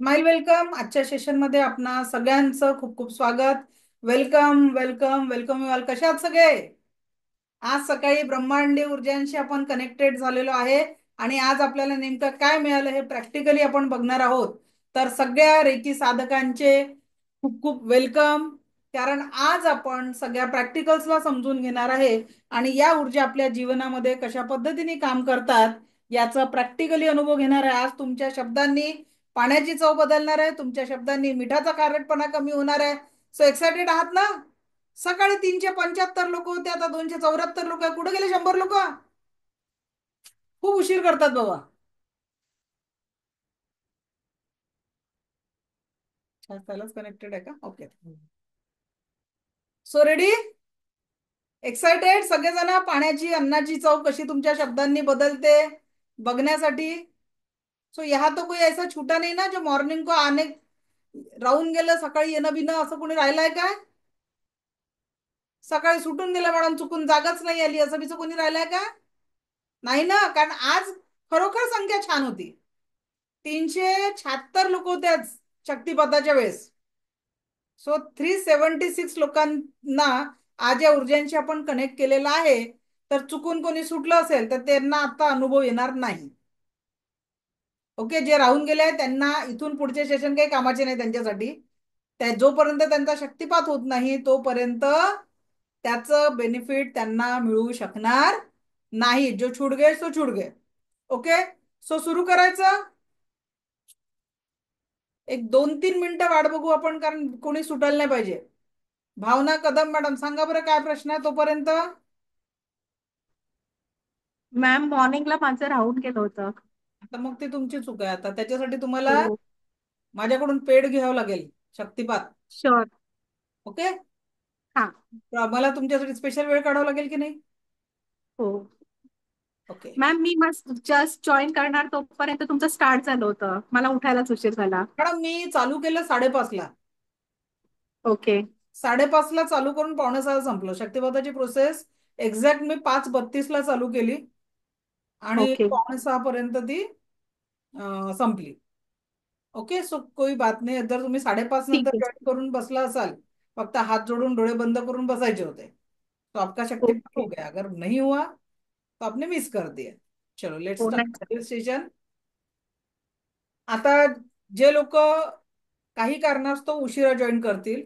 Smile welcome. आजच्या session मध्ये आपणा सगळ्यांचं खूप खूप स्वागत. Welcome welcome welcome you all. कशा आहात सगळे? आज सकाळी ब्रह्मांडी ऊर्जांशी आपण कनेक्टेड झालेलो आहे आणि आज आपल्याला नेमकं काय मिळालं हे प्रॅक्टिकली आपण बघणार आहोत. तर सगळ्या रेकी साधकांचे खूप खूप वेलकम. कारण आज आपण सगळ्या प्रॅक्टिकल्सला समजून घेणार आहे आणि या ऊर्जा आपल्या जीवनामध्ये कशा पद्धतीने काम करतात याचा प्रॅक्टिकली अनुभव घेणार आहे. आज तुमच्या शब्दांनी पाण्याची चव बदलणार आहे, तुमच्या शब्दांनी मिठाचा खारटपणा कमी होणार आहे. सो एक्सायटेड आहात ना? सकाळी 375 लोक होते, आता 274 लोक. कुठे गेले 100 लोक? खूप उशीर करतात बाबा. त्यालाच कनेक्टेड आहे का? ओके. So ready? एक्सायटेड सगळेजण? पाण्याची अन्नाची चव कशी तुमच्या शब्दांनी बदलते बघण्यासाठी. सो यहाँ तो कोई ऐसा छूटा नहीं ना जो मॉर्निंग को आने राहून गेलं, सकाळी येणं बिणं असं कोणी राहिलंय काय? सकाळी सुटून गेलं मॅडम, चुकून जागाच नाही आली असं बिचं कोणी राहिलंय का? नाही ना, कारण आज खरोखर संख्या छान होती. 376 लोक होते आज शक्तिपाताच्या वेळेस. सो 376 लोकांना आज या ऊर्जांशी आपण कनेक्ट केलेला आहे. तर चुकून कोणी सुटलं असेल तर त्यांना आता अनुभव येणार नाही. ओके, जे राहून गेले त्यांना इथून पुढचे सेशन काही कामाचे नाही त्यांच्यासाठी. जोपर्यंत त्यांचा शक्तिपात होत नाही तोपर्यंत त्याचं बेनिफिट त्यांना मिळू शकणार नाही. जो छूट गए सो छूट गए. ओके, सो सुरू करायचं. एक 2-3 मिनिटं वाट बघू आपण, कारण कोणी सुटायला नाही पाहिजे. भावना कदम मॅडम, सांगा बरं काय प्रश्न आहे तोपर्यंत. मॅम, मॉर्निंगला माझं राहून गेलं होतं. आता मग ती तुमची चूक आहे. आता त्याच्यासाठी तुम्हाला हो. माझ्याकडून पेड घ्यावं लागेल शक्तिपात. शुअर. ओके, हा. मला तुमच्यासाठी स्पेशल वेळ काढावा लागेल की नाही? हो. ओके मॅम, मी मस्त जस्ट जॉईन करणार तोपर्यंत तुमचं स्टार्ट झालं होतं, मला उठायलाच उशीर झाला. मॅडम, मी चालू केलं 5:30ला. ओके. 5:30ला चालू करून 5:45 संपलं. शक्तिपाताची प्रोसेस एक्झॅक्ट मी 5:32ला चालू केली आणि ओके. 5:45 पर्यंत ती संपली. ओके, सो कोई बात नाही. जर तुम्ही 5:30 ठीक नंतर आहे. जॉईन करून बसला असाल, फक्त हात जोडून डोळे बंद करून बसायचे होते, तो आपका शक्तिपात हो ओके. गया. अगर नहीं हुआ तो आपने मिस कर दिया. चलो लेट्स हो, नाही. Start session. आता जे लोक काही कारणास्तव उशिरा जॉईन करतील,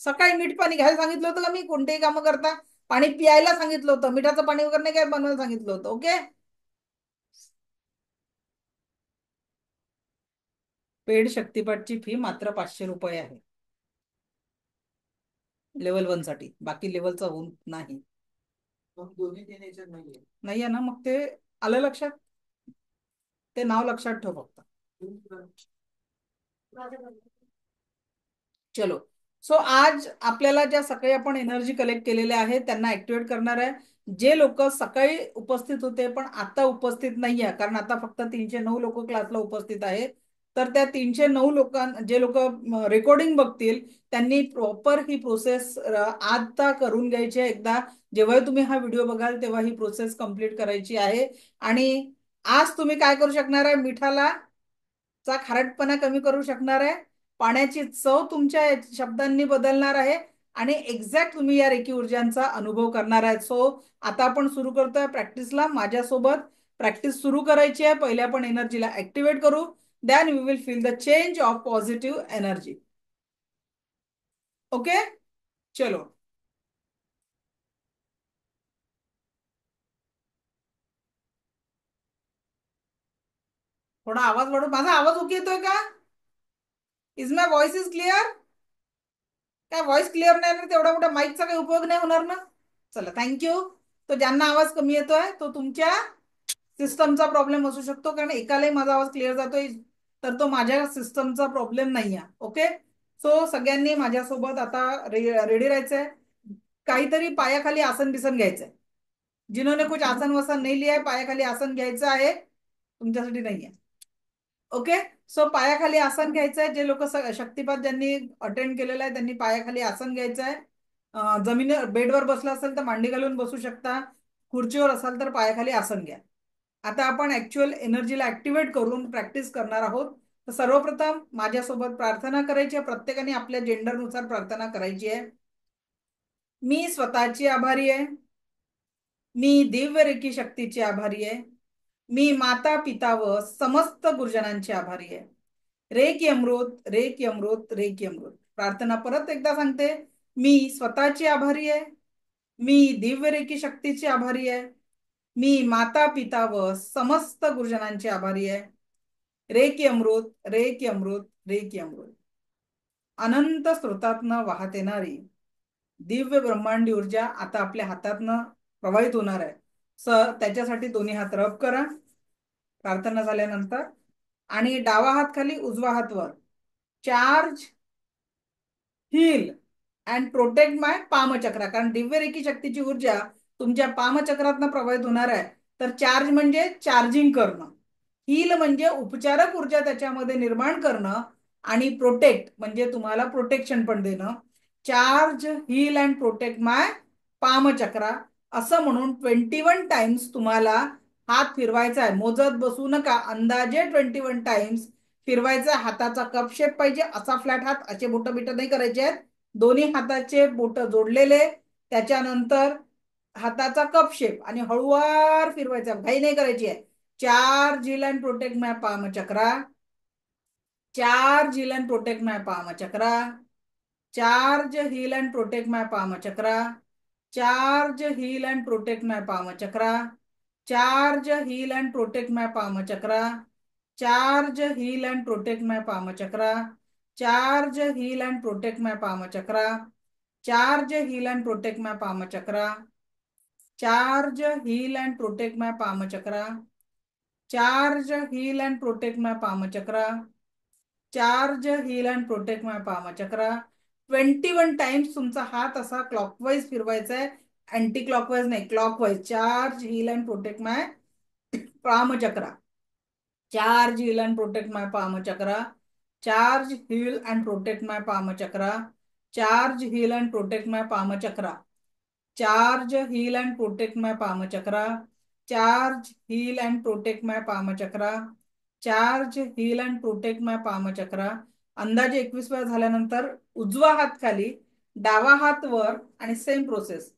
सकाळी मीठ पाणी घ्यायला सांगितलं होतं का? मी कोणतेही कामं करता पाणी प्यायला सांगितलं होतं, मिठाचं पाणी वगैरे नाही काय बनवायला सांगितलं होतं. ओके, पेड शक्तिपाठची फी मात्र 500 रुपये आहे लेवल 1 साठी. बाकी लेवलचा होऊन नाही. दोन्ही देण्याचे नाही आहे ना? मग ते आलं लक्षात. ते नाव लक्षात ठेव फक्त. चलो, सो आज आपल्याला ज्या सकाळी आपण एनर्जी कलेक्ट केलेल्या आहेत त्यांना ऍक्टिवेट करणार आहे. जे लोक सकाळी उपस्थित होते पण आता उपस्थित नाही आहे, कारण आता फक्त 309 लोक क्लासला उपस्थित आहेत, तर त्या 309 लोकांना, जे लोक रेकॉर्डिंग बघतील त्यांनी प्रॉपर ही प्रोसेस आता करून घ्यायची आहे. एकदा जेव्हा तुम्ही हा व्हिडिओ बघाल तेव्हा ही प्रोसेस कंप्लीट करायची आहे. आणि आज तुम्ही काय करू शकणार आहे? मिठाला चा खारटपणा कमी करू शकणार आहे, पाण्याची चव तुमच्या शब्दांनी बदलणार आहे आणि एक्झॅक्ट तुम्ही या रेकी ऊर्जांचा अनुभव करणार आहे. सो आता आपण सुरू करतोय प्रॅक्टिसला. माझ्यासोबत प्रॅक्टिस सुरू करायची आहे. पहिले आपण एनर्जीला ऍक्टिव्हेट करू, then we will feel the change of positive energy. Okay, चलो. थोडा आवाज वाढव. माझा आवाज ओके येतोय का? Is my voice is clear? काय व्हॉइस क्लिअर नाही ना, तेवढा मोठा माईकचा काही उपयोग नाही होणार ना. चला, थँक्यू. तो ज्यांना आवाज कमी येतोय तो तुमच्या सिस्टमचा प्रॉब्लेम असू शकतो, कारण एकालाही माझा आवाज क्लिअर जातोय तर तो माझ्या सिस्टमचा प्रॉब्लेम नाही आहे. ओके, सो सगळ्यांनी माझ्यासोबत आता रेडी राहायचंय. काहीतरी पायाखाली आसन बिसन घ्यायचंय. जिन्होंने कुछ आसन वसन नाही लिया है, पायाखाली आसन घ्यायचं आहे, तुमच्यासाठी नाही आहे. ओके, सो पायाखाली आसन घ्यायचं आहे. जे लोक शक्तिपात ज्यांनी अटेंड केलेला आहे त्यांनी पायाखाली आसन घ्यायचं आहे. जमीन बेडवर बसला असेल तर मांडी घालून बसू शकता. खुर्चीवर असाल तर पायाखाली आसन घ्या आता आपण ऍक्च्युअल एनर्जीला ऍक्टिव्हेट करून प्रॅक्टिस करणार आहोत. तर सर्वप्रथम माझ्यासोबत प्रार्थना करायची आहे. प्रत्येकाने आपल्या जेंडरनुसार प्रार्थना करायची आहे. मी स्वतःची आभारी आहे. मी दिव्य रेकी शक्तीची आभारी आहे. मी माता पिता व समस्त गुरुजनांची आभारी आहे. रेकी अमृत, रेकी अमृत, रेकी अमृत. प्रार्थना परत एकदा सांगते. मी स्वतःची आभारी आहे. मी दिव्य रेकी शक्तीची आभारी आहे. मी माता पिता व समस्त गुरुजनांची आभारी आहे. रेकी अमृत, रेकी अमृत, रेकी अमृत. अनंत स्रोतातनं वाहत येणारी दिव्य ब्रह्मांडी ऊर्जा आता आपल्या हातातनं प्रवाहित होणार आहे. त्याच्यासाठी दोन्ही हात रब करा प्रार्थना झाल्यानंतर. आणि डावा हात खाली उजवा हात वर. Charge, heal and protect my पामचक्रा. कारण दिव्य रेकी शक्तीची ऊर्जा तुमच्या पामचक्रातनं प्रवाहित होणार आहे. तर चार्ज म्हणजे चार्जिंग करणं, हील म्हणजे उपचारक ऊर्जा त्याच्यामध्ये निर्माण करणं, आणि प्रोटेक्ट म्हणजे तुम्हाला प्रोटेक्शन पण देणं. Charge, heal and protect my पामचक्रा असं म्हणून 21 टाइम्स तुम्हाला हात फिरवायचा आहे. मोजत बसू नका, अंदाजे 21 टाइम्स फिरवायचा. हाताचा कप शेप पाहिजे, असा फ्लॅट हात, असे बोट बिट नाही करायचे आहेत. दोन्ही हाताचे बोट जोडलेले, त्याच्यानंतर हाताचा कप शेप आणि हळूवार फिरवायचा, घाई नाही करायची आहे. Charge, heal and protect my पामचक्रा. Charge, heal and protect my पामचक्रा. Charge, heal and protect my पामचक्रा. Charge, heal and protect my पामचक्रा. Charge, heal and protect my पामचक्रा. Charge, heal and protect my पामचक्रा. Charge, heal and protect my पामचक्रा. Charge, heal and protect my पामचक्रा. Charge, heal and protect my पामचक्रा. Charge, heal and protect my पामचक्रा. Charge, heal and protect my पामचक्रा. 21 times तुमचा हात असा clockwise फिरवायचा आहे, अँटी क्लॉकवाईज नाही, clockwise. Charge, heal and protect my पामचक्रा. Charge, heal and protect my पामचक्रा. Charge, heal and protect my पामचक्रा. Charge, heal and protect my पामचक्रा. Charge, heal and protect my पामचक्रा. Charge, heal and protect my पामचक्रा. Charge, heal and protect my पामचक्रा. अंदाजे 21 वेळा झाल्यानंतर उजवा हात खाली, डावा हात वर, आणि same process.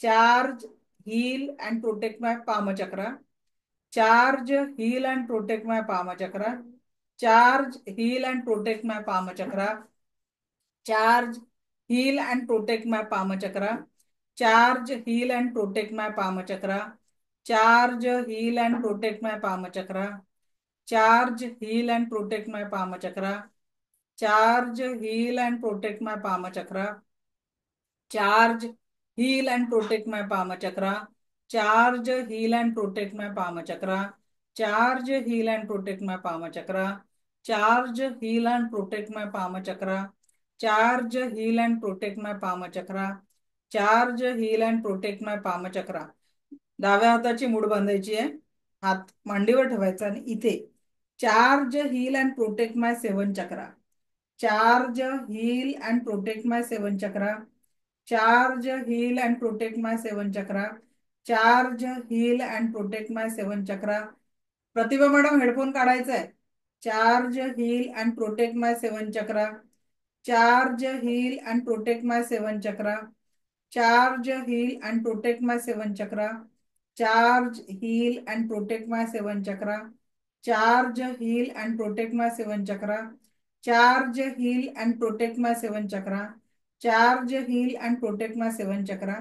Charge, heal and protect my पामचक्रा. Charge, heal and protect my पामचक्रा. Charge, heal and protect my पामचक्रा. Charge, heal and protect my पामचक्रा. Charge, heal and protect my पामचक्रा. Charge, heal and protect my पामचक्रा. Charge, heal and protect my पामचक्रा. Charge, heal and protect my पामचक्रा. Charge, heal and protect my पामचक्रा. Charge, heal and protect my पामचक्रा. Charge, heal and protect my पामचक्रा. Charge, heal and protect my पामचक्रा. Charge, heal and protect my पामचक्रा. Charge, heal and protect my पामचक्रा. डाव्या हाताची मूठ बांधायची आहे, हात मांडीवर ठेवायचा आणि इथे charge, heal and protect my seven chakra. Charge, heal and protect my seven chakra. Charge, heal and protect my seven chakra. Charge, heal and protect my seven chakra. Pratibha madam, headphone काढायचा आहे. Charge, heal and protect my seven chakra. Charge, heal and protect my seven chakra. Charge, heal and protect my seven chakra. Charge, heal and protect my seven chakra. Charge, heal and protect my seven chakra. Charge, heal and protect my seven chakra. Charge, heal and protect my seven chakra.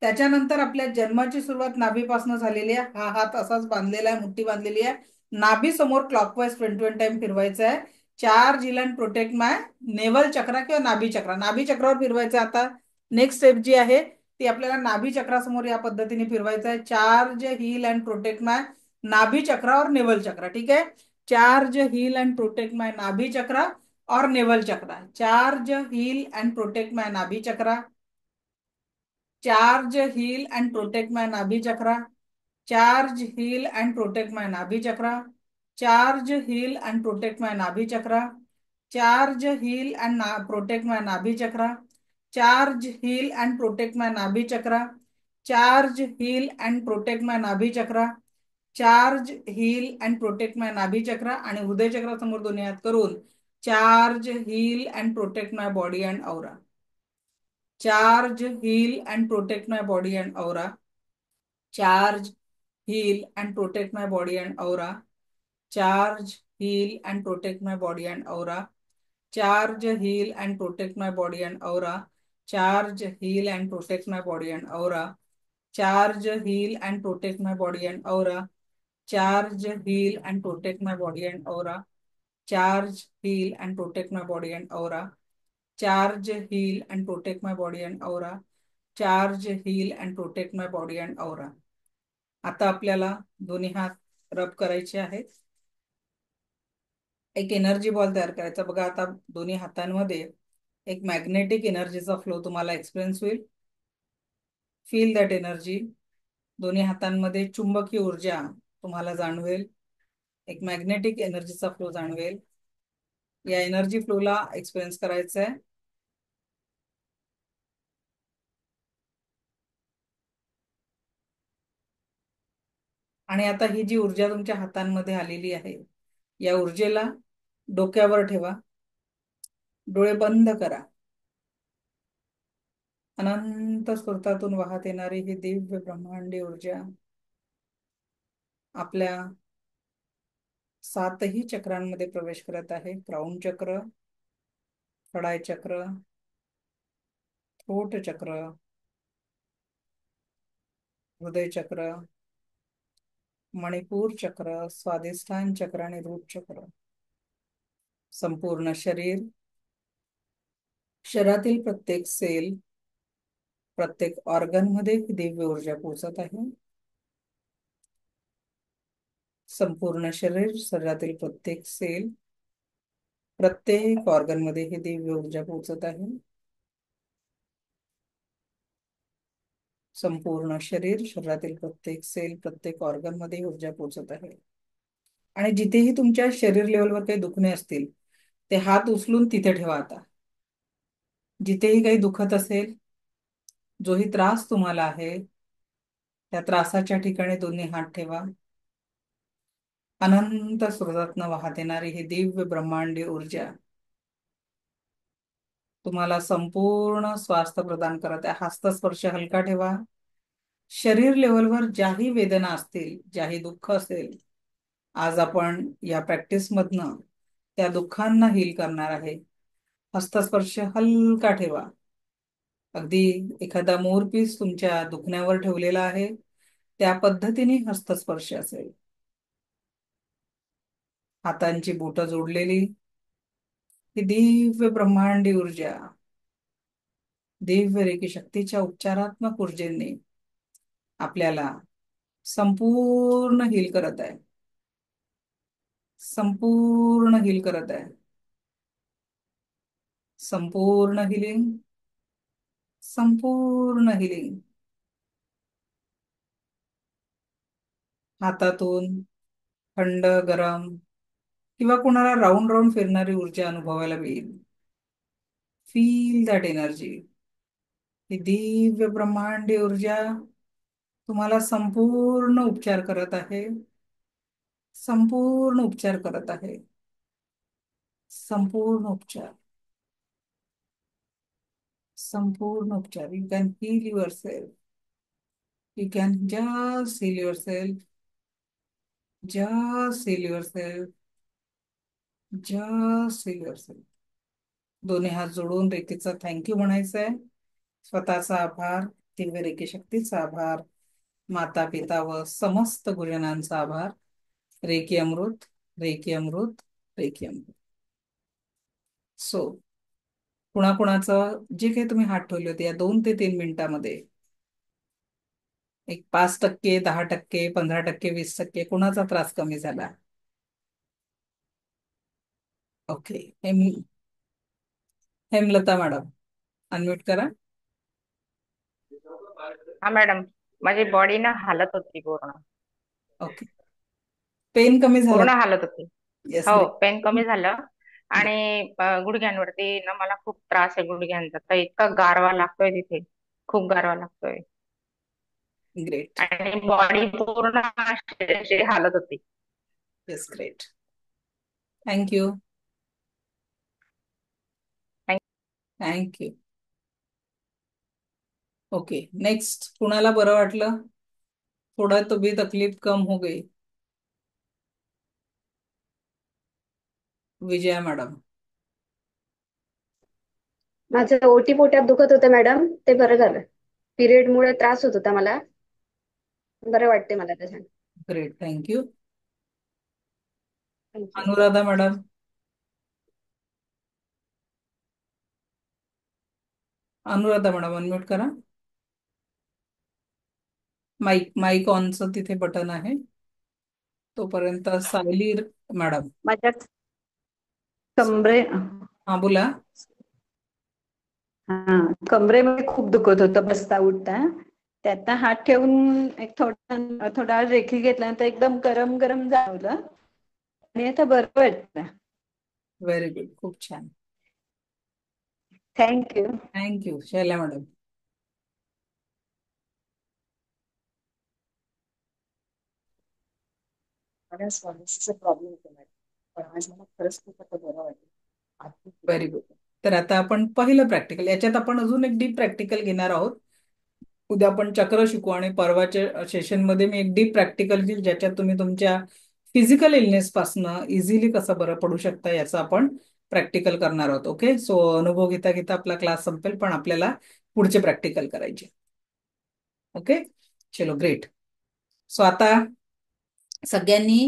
त्याच्यानंतर आपल्या जन्माची सुरुवात नाभीपासून झालेली आहे. हा हात असाच बांधलेला आहे, मुठ्ठी बांधलेली आहे. नाभी समोर क्लॉकवाईज 21 टाइम फिरवायचं आहे. Charge, heal and protect my navel chakra किंवा नाभी चक्रा. नाभी चक्रावर फिरवायचं. आता नेक्स्ट स्टेप जी आहे ती आपल्याला नाभी चक्रासमोर या पद्धतीने फिरवायचं आहे. Charge, heal and protect my nabhi chakra और नेवल चक्रा. ठीक है. Charge, heal and protect my nabhi chakra और navel chakra. Charge, heal and protect my nabhi chakra. Charge, heal and protect my nabhi chakra. Charge, heal and protect my nabhi chakra. Charge, heal and protect my nabhi chakra. Charge, heal and protect my nabhi chakra. Charge, heal and protect my nabhi chakra. Charge, heal and protect my nabhi chakra. Charge, heal and protect my nabhi chakra आणि हृदय चक्रासमोर दोन्ही हात करून charge, heal and protect my body and aura. Charge, heal and protect my body and aura. Charge, heal and protect my body and aura. Charge, heal and protect my body and aura. Charge, heal and protect my body and aura. Charge, heal and protect my body and aura. Charge, heal and protect my body and aura. Charge, heal and protect my body and aura. Charge, heal and protect my body and aura. Charge, heal and protect my body and aura. Charge, heal and protect my body and aura. आता आपल्याला दोन्ही हात रब करायचे आहेत. एक energy ball तयार करायचा. बघा आता दोन्ही हातांमध्ये एक मॅग्नेटिक एनर्जीचा फ्लो तुम्हाला एक्सपिरियन्स होईल. Feel that energy. दोन्ही हातांमध्ये चुंबकीय ऊर्जा तुम्हाला जाणवेल. एक मॅग्नेटिक एनर्जीचा फ्लो जाणवेल. या एनर्जी फ्लोला एक्सपिरियन्स करायचा आहे. आणि आता ही जी ऊर्जा तुमच्या हातांमध्ये आलेली आहे, या ऊर्जेला डोक्यावर ठेवा. डोळे बंद करा. अनंत स्रोतातून वाहत येणारी ही दिव्य ब्रह्मांडी ऊर्जा आपल्या सातही चक्रांमध्ये प्रवेश करत आहे. क्राउन चक्र, कडाय चक्र, थ्रोट चक्र, हृदय चक्र, मणिपूर चक्र, स्वादिष्ठान चक्र आणि रूट चक्र. संपूर्ण शरीर, शरीरातील प्रत्येक सेल, प्रत्येक ऑर्गन मध्ये दिव्य ऊर्जा पोहोचत आहे. संपूर्ण शरीर, शरीरातील प्रत्येक सेल, प्रत्येक ऑर्गन मध्ये ही दिव्य ऊर्जा पोहोचत आहे. संपूर्ण शरीर, शरीरातील प्रत्येक सेल, प्रत्येक ऑर्गन मध्ये ही ऊर्जा पोहोचत आहे. आणि जिथेही तुमच्या शरीर लेवलवर काही दुखणे असतील ते हात उचलून तिथे ठेवा. आता जिथेही काही दुखत असेल, जोही त्रास तुम्हाला आहे, त्या त्रासाच्या ठिकाणी दोन्ही हात ठेवा. अनंत स्रोतातनं वाहत येणारी ही दिव्य ब्रह्मांडी ऊर्जा तुम्हाला संपूर्ण स्वास्थ्य प्रदान करत आहे. हस्तस्पर्श हलका ठेवा. शरीर लेवलवर ज्याही वेदना असतील, ज्याही दुःख असेल, आज आपण या प्रॅक्टिस मधनं त्या दुःखांना हील करणार आहे. हस्तस्पर्श हलका ठेवा. अगदी एखादा मोरपीस तुमच्या दुखण्यावर ठेवलेला आहे त्या पद्धतीने हस्तस्पर्श असेल. हातांची बोटं जोडलेली ही दिव्य ब्रह्मांडी ऊर्जा, दिव्य रेकी शक्तीच्या उपचारात्मक ऊर्जेने आपल्याला संपूर्ण हील करत आहे. संपूर्ण हील करत आहे. संपूर्ण हिलिंग, संपूर्ण हिलिंग. हातातून थंड, गरम किंवा कुणाला राऊंड राऊंड फिरणारी ऊर्जा अनुभवायला मिळेल. Feel that energy. ही दिव्य ब्रह्मांडी ऊर्जा तुम्हाला संपूर्ण उपचार करत आहे. संपूर्ण उपचार करत आहे. संपूर्ण उपचार, संपूर्ण उपचार. You can heal yourself. You can just heal yourself. Just heal yourself. Just heal yourself. दोन्ही हात जोडून रेकीचा थँक्यू म्हणायचं आहे. स्वतःचा आभार, दिव्य रेकी शक्तीचा आभार, माता पिता व समस्त गुरुजनांचा आभार. रेकी अमृत, रेकी अमृत, रेकी अमृत. सो कुणाकुणाचं जे काही तुम्ही हात ठेवले होते या 2 ते 3 मिनिटामध्ये एक 5%, 10%, 15%, 20% कुणाचा त्रास कमी झाला? ओके. हेमलता मॅडम, अनम्यूट करा. हा मॅडम, माझी बॉडी ना हालत होती पूर्ण. ओके. पेन कमी झाला? पूर्ण हालत होती. येस. हो, पेन कमी झालं. आणि गुडघ्यांवरती ना मला खूप त्रास आहे गुडघ्यांचा. तर इतका गारवा लागतोय तिथे, खूप गारवा लागतोय. ग्रेट. आणि बॉडी पूर्ण अशी हालत होती. Yes, great. Thank you. Thank you. Okay, next. कुणाला बरं वाटलं? थोड़ा तो भी तकलीफ कम हो गई. विजया मॅडम. माझं ओटी पोटात दुखत होतं मॅडम, ते बरं झालं. पिरियड मुळे त्रास होत होता मला, बरं वाटते मला त्याच्याने. Great, thank you. Thank you. Anuradha madam. Anuradha madam unmute करा. माईक माईक ऑनचं तिथे बटन आहे. तोपर्यंत सावली मॅडम. माझ्या कमरे हा, बोला. हा कमरेमध्ये खूप दुखत होतं बसता उठता. त्यात हात ठेवून एक थोडा वेळ रेखी घेतल्यानंतर एकदम गरम गरम जाणवलं आणि आता बरं वाटतं. व्हेरी गुड, खूप छान. थँक्यू. थँक्यू. शैला मॅडम. मला स्वामीचा प्रॉब्लेम होतो मॅडम, पण आज मला खरंच खूप आता बरं वाटतं. Very good. तर आता आपण पहिलं प्रॅक्टिकल, याच्यात आपण अजून एक डीप प्रॅक्टिकल घेणार आहोत. उद्या आपण चक्र शिकू आणि परवाच्या सेशनमध्ये मी एक डीप प्रॅक्टिकल घेईल, ज्याच्यात तुम्ही तुमच्या फिजिकल इलनेस पासनं इझिली कसं बरं पडू शकता याचं आपण प्रॅक्टिकल करणार आहोत. ओके, सो अनुभव घेता घेता आपला क्लास संपेल, पण आपल्याला पुढचे प्रॅक्टिकल करायचे. ओके, चलो, ग्रेट. सो आता सगळ्यांनी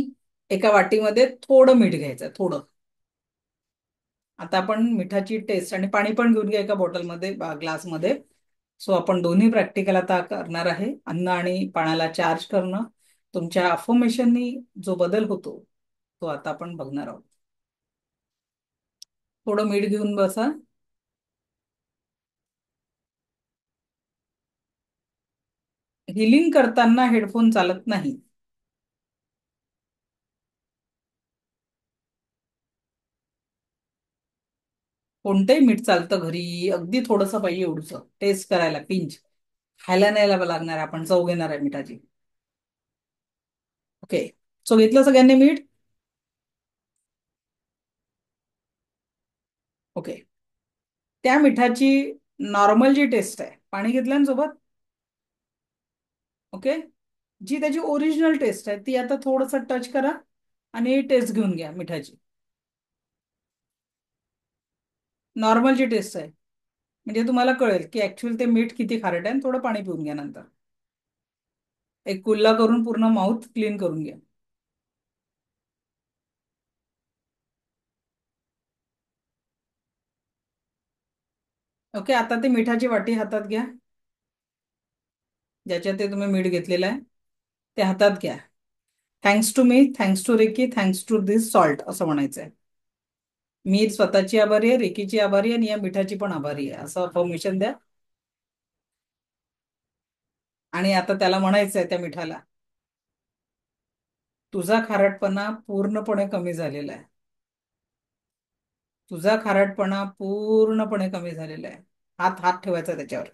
एका वाटीमध्ये थोडं मीठ घ्यायचं, थोडं. आता आपण मिठाची टेस्ट, आणि पाणी पण घेऊन घ्या एका बॉटलमध्ये, ग्लासमध्ये. सो आपण दोन्ही प्रॅक्टिकल आता करणार आहे. अन्न आणि पाण्याला चार्ज करणं, तुमच्या अफर्मेशननी जो बदल होतो तो आता आपण बघणार आहोत. थोडं मीठ घेऊन बसा. हिलिंग करताना हेडफोन चालत नाही. कोणतंही मीठ चालतं घरी, अगदी थोडंसं पाहिजे एवढंच टेस्ट करायला, पिंच. खायला नाही लागणार, आपण चव घेणार आहे मिठाची. ओके, सो घेतलं सगळ्यांनी मीठ? ओके. त्या मिठाची नॉर्मल जी टेस्ट आहे, पाणी घेतल्या ना सोबत. ओके, जी त्याची ओरिजिनल टेस्ट आहे ती आता थोडंसं टच करा आणि टेस्ट घेऊन घ्या मिठाची. नॉर्मल जी टेस्ट आहे, म्हणजे तुम्हाला कळेल की ऍक्च्युअली ते मीठ किती खारट आहे, आणि थोडं पाणी पिऊन घ्या. नंतर एक कुल्ला करून पूर्ण माउथ क्लीन करून घ्या. ओके, आता ते मिठाची वाटी हातात घ्या, ज्याच्यात ते तुम्ही मीठ घेतलेलं आहे ते हातात घ्या. Thanks to me, thanks to Reiki, thanks to this salt असं म्हणायचंय. मी स्वतःची आभारी आहे, रिकीची आभारी आहे, आणि या मिठाची पण आभारी आहे, असं परमिशन द्या. आणि आता त्याला म्हणायचंय त्या मिठाला, तुझा खारटपणा पूर्णपणे कमी झालेला आहे. तुझा खारटपणा पूर्णपणे कमी झालेला आहे. हात हात ठेवायचा त्याच्यावर.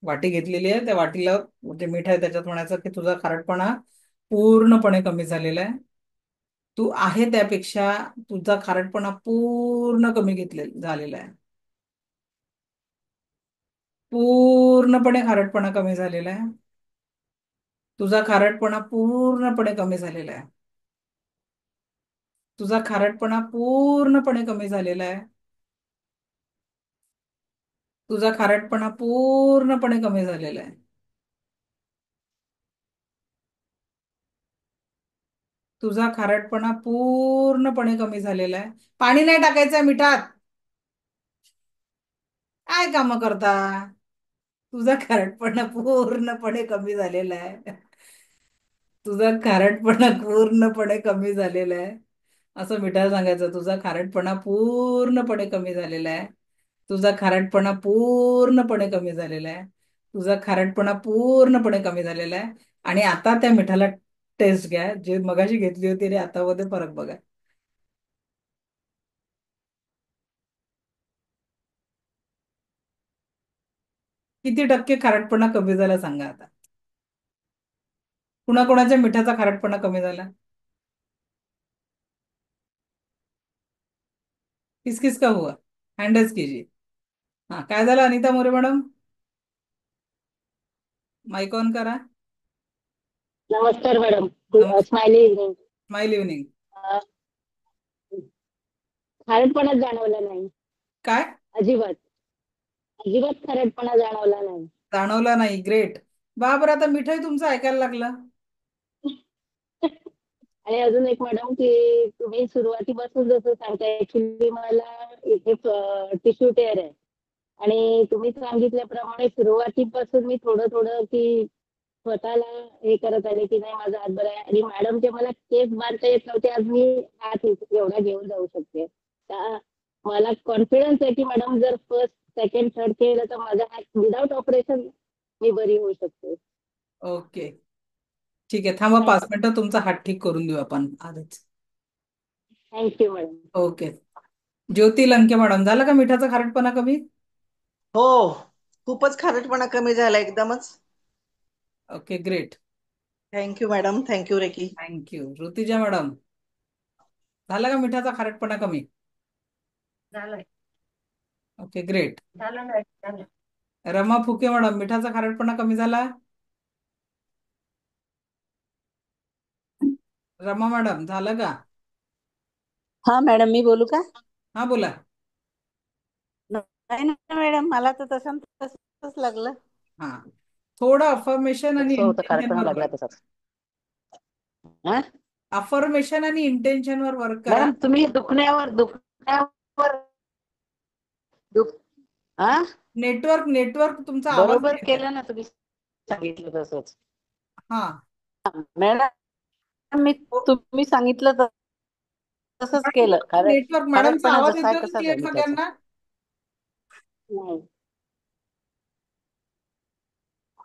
वाटी घेतलेली आहे, त्या वाटीला जे मीठ आहे त्याच्यात म्हणायचं की तुझा खारटपणा पूर्णपणे कमी झालेला आहे. तू आहे त्यापेक्षा तुझा खारटपणा पूर्ण कमी झालेला आहे. पूर्णपणे खारटपणा कमी झालेला आहे. तुझा खारटपणा पूर्णपणे कमी झालेला आहे. तुझा खारटपणा पूर्णपणे कमी झालेला आहे. तुझा खारटपणा पूर्णपणे कमी झालेला आहे. तुझा खारटपणा पूर्णपणे कमी झालेला आहे. पाणी नाही टाकायचं मिठात. काय काम करता? तुझा खारटपणा पूर्णपणे कमी झालेला आहे. तुझा खारटपणा पूर्णपणे कमी झालेला आहे. असं मिठाला सांगायचं, तुझा खारटपणा पूर्णपणे कमी झालेला आहे. तुझा खारटपणा पूर्णपणे कमी झालेला आहे. तुझा खारटपणा पूर्णपणे कमी झालेला आहे. आणि आता त्या मिठाला टेस्ट घ्या, जे मगाशी घेतली होती आणि आता मध्ये फरक बघा. किती टक्के खारटपणा कमी झाला सांगा आता. कुणाकुणाच्या मिठाचा खारटपणा कमी झाला? किस किस का हुआ? हँड रेज कीजिए. हा, काय झालं Anita More madam? Mike on करा. नमस्कार मॅडम. नमस्कार. Smiley evening. Smile evening. खारटपणा जाणवला नाही काय अजिबात. अजिबात खारटपणा जाणवला नाही. जाणवला नाही? ग्रेट. बाबर, आता मिठाई तुमचं ऐकायला लागलं. आणि अजून एक मॅडम की तुम्ही सुरुवातीपासून जसं सांगताय, ऍक्च्युली मला इथे टिश्यू टेअर आहे आणि तुम्ही सांगितल्याप्रमाणे सुरुवातीपासून मी थोडं थोडं की स्वतःला हे करत आले की नाही माझा हात बरा आहे. आणि मॅडम जे मला केस बांधता येत नव्हते, आज मी हात एवढा घेऊन जाऊ शकते. मला कॉन्फिडन्स आहे की मॅडम जर फर्स्ट सेकंड थर्ड केलं तर माझा हात विदाउट ऑपरेशन मी बरी होऊ शकते. ओके, ठीक आहे. थांबा 5 मिनिटं, तुमचा हात ठीक करून देऊ आपण आधीच. Thank you madam. ओके. ज्योती लंके मॅडम, झालं का मिठाचा खारटपणा कमी? हो, खूपच खारटपणा कमी झाला एकदमच. Okay, great. Thank you madam. Thank you रेकी. थँक्यू. ऋतिजा मॅडम, झाला का मिठाचा खारटपणा कमी? झालंय. Okay, great. झालं नाही झालं. रमा फुके मॅडम, मिठाचा खारटपणा कमी झाला? रमा मॅडम, झालं का? हा मॅडम, मी बोलू का? हा, बोला. नाही ना मॅडम, मला तर तसंच लागलं. हा, थोडं अफर्मेशन आणि तसं होतं, खारटपणा इंटेन्शनवर लागला वर्क. तसाच. हा? अफर्मेशन आणि इंटेन्शनवर वर्क करा. मॅडम तुम्ही दुखण्यावर दुख हा नेटवर्क तुमचा आवाज बरोबर नाही येत आहे. केलं ना तुम्ही सांगितलं तसंच. हा. मॅडम मी तुम्ही सांगितलं तसंच केलं. नेटवर्क मॅडमचा खारटपणा आवाज जसा आहे येतोय तसाच क्लिअर आहे मिठाचा. सगळ्यांना?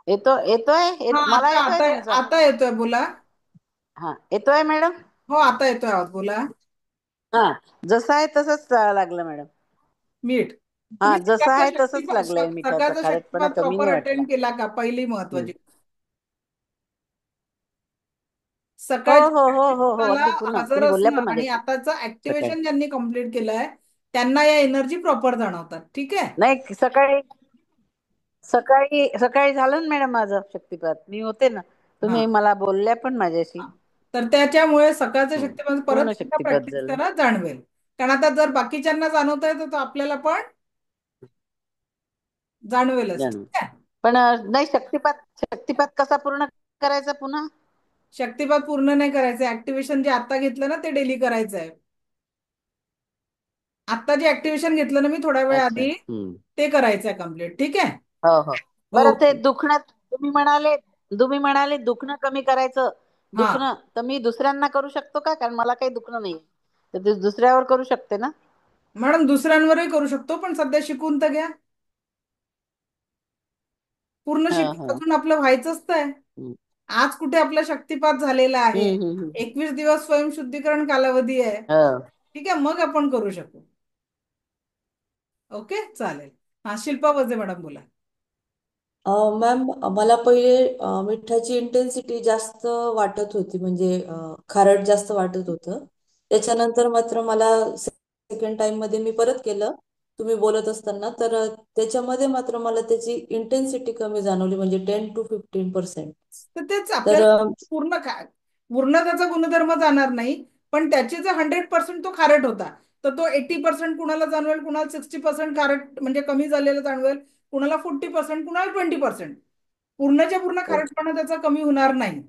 येतोय हा, मला आता येतोय आता तुमचा. आता येतोय, बोला. हा, येतोय मॅडम. हो, आता येतोय आवाज, बोला. हा, जसं आहे तसंच लागलं मॅडम. मीठ. हा, तुम्ही जसं सकाळचा आहे तसंच लागलंय मिठाचा. सकाळचा खारटपणा शक्तिपात कमी नाही प्रॉपर वाटला. अटेंड केला का? पहिली हम्म. महत्वाची. हो सकाळच्या हो हो हो हो, शक्तिपाताला अगदी पूर्ण हजर तुम्ही बोलल्या असणं पण आणि माझ्याशी आताचं सकाळी. ऍक्टिव्हेशन ज्यांनी कम्प्लीट केलंय त्यांना या एनर्जी प्रॉपर जाणवतात. ठीक आहे. नाही, सकाळी सकाळी सकाळी झालं ना मॅडम माझं शक्तिपात. मी होते ना, हा, तुम्ही मला बोलल्या पण माझ्याशी. हा. तर त्याच्यामुळे सकाळचं शक्तिपात परत पूर्ण एकदा शक्तिपात प्रॅक्टिस झालं. करा, जाणवेल. कारण आता जर बाकीच्यांना जाणवत आहे तर तो आपल्याला पण जाणवेलच. जाणून. ठीक आहे. पण नाही, शक्तिपात कसा पूर्ण करायचा पुन्हा? शक्तिपात पूर्ण नाही करायचं. ऍक्टिव्हेशन जे आता घेतलं ना ते डेली करायचं आहे. आता जे ऍक्टिव्हेशन घेतलं ना मी थोड्या वेळ अच्छा. आधी, ते करायचं आहे कम्प्लीट. ठीक आहे. हो हो. बरं, ते ओके. दुखणं तुम्ही म्हणाले दुखणं कमी करायचं. हा, दुखणं तर मी दुसऱ्यांना करू शकतो का? कारण मला काही दुखणं नाही, तर ते दुसऱ्यावर करू शकते ना? मॅडम दुसऱ्यांवरही करू शकतो, पण सध्या शिकून तर घ्या. पूर्ण हा शिकून हा. अजून आपलं व्हायचंच तर आहे. हम्म आज कुठे आपला शक्तिपात झालेला आहे? हम्म हम्म. 21 दिवस स्वयंशुद्धीकरण कालावधी आहे. हो. ठीक आहे, मग आपण करू शकू. ओके, चालेल. हा, शिल्पा वजे मॅडम, बोला. मॅम, मला पहिले मिठाची इंटेन्सिटी जास्त वाटत होती, म्हणजे खारट जास्त वाटत होतं. त्याच्यानंतर मात्र मला सेकंड टाइम मध्ये मी परत केलं तुम्ही बोलत असताना, तर त्याच्यामध्ये मात्र मला त्याची इंटेन्सिटी कमी जाणवली, म्हणजे 10 to 15%. तर तेच तर आपल्याला पूर्ण त्याचा गुणधर्म जाणार नाही, पण त्याचे जे 100% तो खारट होता, तर तो 80% कुणाला जाणवेल, कुणाला 60% खारट म्हणजे कमी झालेलं जाणवेल, कुणाला 40%, कुणाला 20%. पूर्णच्या पूर्ण खारटपणा त्याचा कमी होणार नाही.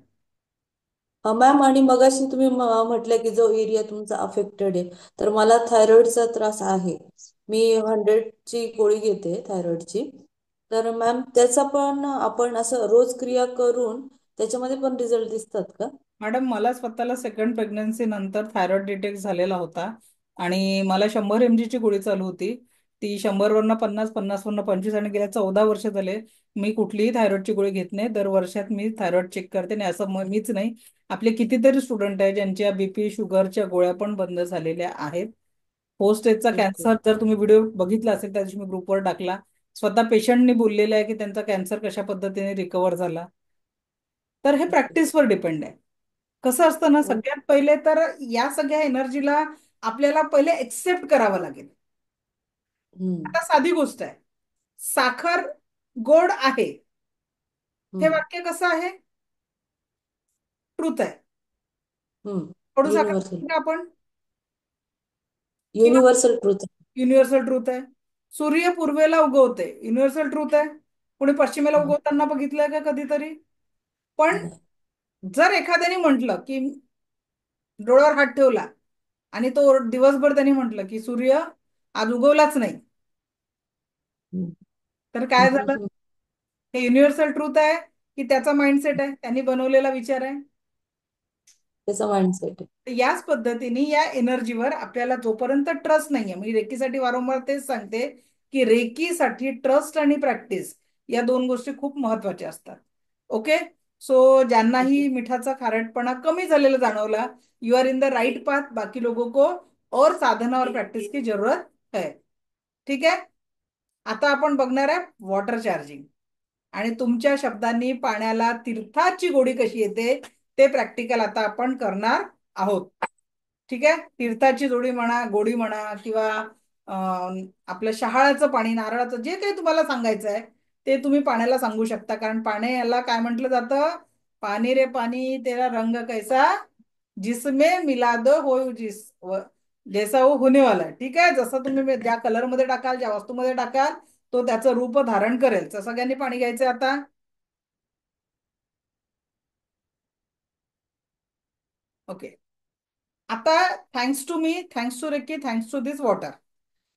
मॅम, आणि मगाशी तुम्ही म्हटलं की जो एरिया तुमचा अफेक्टेड आहे, तर मला थायरॉइडचा त्रास आहे. मी 100ची गोळी घेते थायरॉइडची. तर मॅम, त्याचा पण आपण असं रोज क्रिया करून त्याच्यामध्ये पण रिझल्ट दिसतात का? मॅडम, मला स्वतःला सेकंड प्रेग्नन्सी नंतर थायरॉइड डिटेक्ट झालेला होता आणि मला 100 mg ची गोळी चालू होती. ती 100 वरनं 50, 50 वरनं 25 आणि गेल्या 14 वर्ष झाले मी कुठलीही थायरॉइडची गोळी घेत नाही. दर वर्षात मी थायरॉइड चेक करते. आणि असं मीच नाही, आपले कितीतरी स्टुडंट आहेत ज्यांच्या बीपी शुगरच्या गोळ्या पण बंद झालेल्या आहेत. Post एजचा okay. कॅन्सर, जर तुम्ही व्हिडिओ बघितला असेल त्या दिवशी मी ग्रुपवर टाकला, स्वतः पेशंटनी बोललेलं आहे की त्यांचा कॅन्सर कशा पद्धतीने रिकवर झाला. तर हे प्रॅक्टिसवर डिपेंड आहे. कसं असतं ना, सगळ्यात पहिले तर या सगळ्या एनर्जीला आपल्याला पहिले एक्सेप्ट करावं लागेल. हम्म. आता साधी गोष्ट आहे, साखर गोड आहे, हे हम्म. वाक्य कसं आहे? ट्रूथ आहे. हम्म. कडू साखर युनिव्हर्सल खातो का आपण? किंवा युनिव्हर्सल ट्रूथ. युनिव्हर्सल ट्रूथ आहे. सूर्य पूर्वेला उगवते, युनिव्हर्सल ट्रूथ आहे. कोणी पश्चिमेला उगवताना बघितलंय का कधीतरी? पण नाही. जर एखाद्याने म्हटलं की डोळ्यावर हात ठेवला आणि तो दिवसभर त्यांनी म्हटलं की सूर्य आज उगवलाच नाही, हम्म. तर काय झालं? हे युनिव्हर्सल ट्रूथ आहे की त्याचा माइंडसेट आहे, त्यांनी बनवलेला विचार आहे? त्याचा माइंडसेट. तर याच पद्धतीने या एनर्जीवर आपल्याला जोपर्यंत ट्रस्ट नाहीये, मी रेकीसाठी वारंवार तेच सांगते की रेकीसाठी ट्रस्ट आणि प्रॅक्टिस या दोन गोष्टी खूप महत्वाच्या असतात. ओके. सो ज्यांनाही मिठाचा खारटपणा कमी झालेला जाणवला, you are in the right path. बाकी लोगों को और साधना और प्रैक्टिस की जरूरत है. ठीक आहे. आता आपण बघणार आहे वॉटर चार्जिंग, आणि तुमच्या शब्दांनी पाण्याला तीर्थाची गोडी कशी येते ते प्रॅक्टिकल आता आपण करणार आहोत. ठीक आहे. तीर्थाची जोडी म्हणा, गोडी म्हणा, किंवा आपलं शहाळाचं पाणी, नारळाचं, जे काही तुम्हाला सांगायचं आहे ते तुम्ही पाण्याला सांगू शकता. कारण पाण्याला काय म्हटलं जातं? पाणी रे पाणी तेरा रंग कैसा, जिसमें मिला दो हो जैसा वो होने वाला है. ठीक आहे. जसं तुम्ही ज्या कलर मध्ये टाकाल, ज्या वस्तूमध्ये टाकाल, तो त्याचं रूप धारण करेल. तर सगळ्यांनी पाणी घ्यायचंय आता. ओके. आता thanks to me, thanks to Reiki, thanks to this water,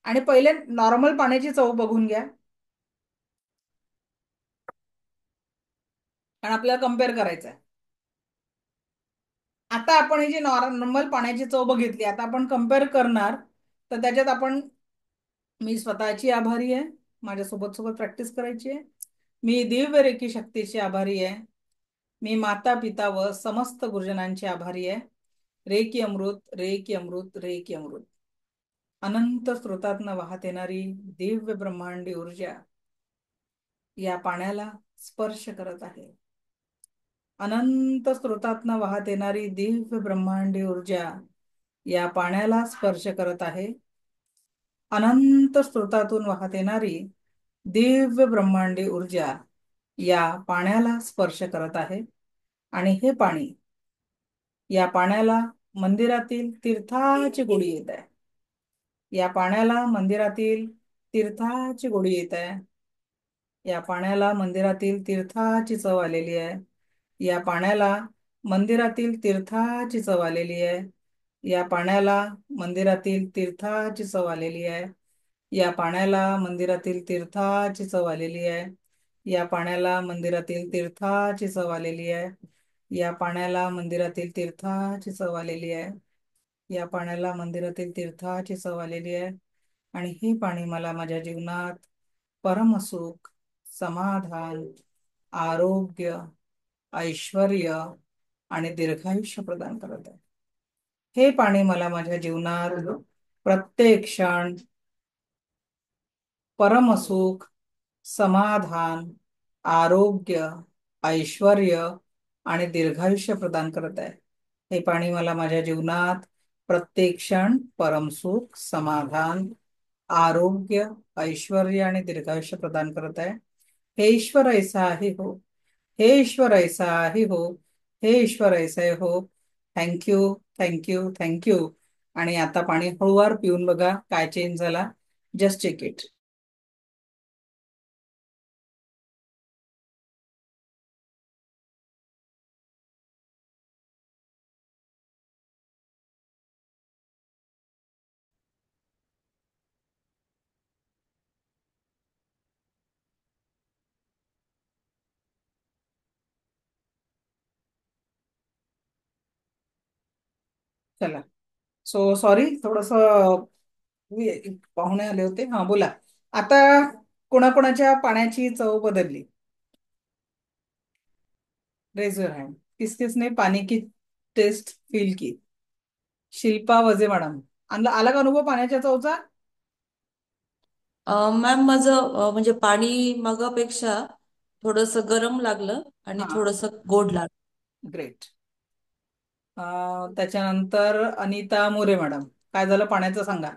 आणि पहिले नॉर्मल पाण्याची चव बघून घ्या, कारण आपल्याला कम्पेअर करायचं आहे. आता आपण ही जी नॉर्मल पाण्याची चव बघितली, आता आपण कम्पेअर करणार. तर त्याच्यात आपण, मी स्वतःची आभारी आहे, माझ्यासोबत सोबत प्रॅक्टिस करायची आहे. मी दिव्य रेकी शक्तीची आभारी आहे. मी माता पिता व समस्त गुरुजनांची आभारी आहे. रेकी अमृत, रेकी अमृत, रेकी अमृत. अनंत स्रोतातनं वाहत येणारी दिव्य ब्रह्मांडी ऊर्जा या पाण्याला स्पर्श करत आहे. अनंत स्रोतातनं वाहत येणारी दिव्य ब्रह्मांडी ऊर्जा या पाण्याला स्पर्श करत आहे. अनंत स्रोतातून वाहत येणारी दिव्य ब्रह्मांडी ऊर्जा या पाण्याला स्पर्श करत आहे. आणि हे पाणी, या पाण्याला मंदिरातील तीर्थाची गोडी येत आहे. या पाण्याला मंदिरातील तीर्थाची गोडी येत आहे. या पाण्याला मंदिरातील तीर्थाची चव आलेली आहे. या पाण्याला मंदिरातील तीर्थाची चव आलेली आहे. या पाण्याला मंदिरातील तीर्थाची चव आलेली आहे. या पाण्याला मंदिरातील तीर्थाची चव आलेली आहे. या पाण्याला मंदिरातील तीर्थाची चव आलेली आहे. या पाण्याला मंदिरातील तीर्थाची चव आलेली आहे. या पाण्याला मंदिरातील तीर्थाची चव आलेली आहे. आणि हे पाणी मला माझ्या जीवनात परमसुख, समाधान, आरोग्य, ऐश्वर्य आणि दीर्घायुष्य प्रदान करत आहे. हे पाणी मला माझ्या जीवनात प्रत्येक क्षण परमसुख, समाधान, आरोग्य, ऐश्वर्य आणि दीर्घायुष्य प्रदान करत आहे. हे पाणी मला माझ्या जीवनात प्रत्येक क्षण परमसुख, समाधान, आरोग्य, ऐश्वर्य आणि दीर्घायुष्य प्रदान करत आहे. हे ईश्वर ऐसा आहे हो, हे ईश्वर ऐसा आहे हो, हे ईश्वर ऐसा आहे हो. Thank you, thank you, thank you. आणि आता पाणी हळूवार पिऊन बघा काय चेंज झाला. Just check it. चला. सो सॉरी, थोडस पाहुणे आले होते. हा, बोला. आता कोणाकोणाच्या पाण्याची चव बदलली? Raise your hand. किस किसने पानी की टेस्ट फील की? शिल्पा वजे मॅडम, आला का अनुभव पाण्याच्या चवचा? मॅम माझं म्हणजे पाणी मगापेक्षा थोडस गरम लागलं आणि हा, थोडस गोड लागलं. ग्रेट. त्याच्यानंतर अनिता मोरे मॅडम, काय झालं पाण्याचं सांगा.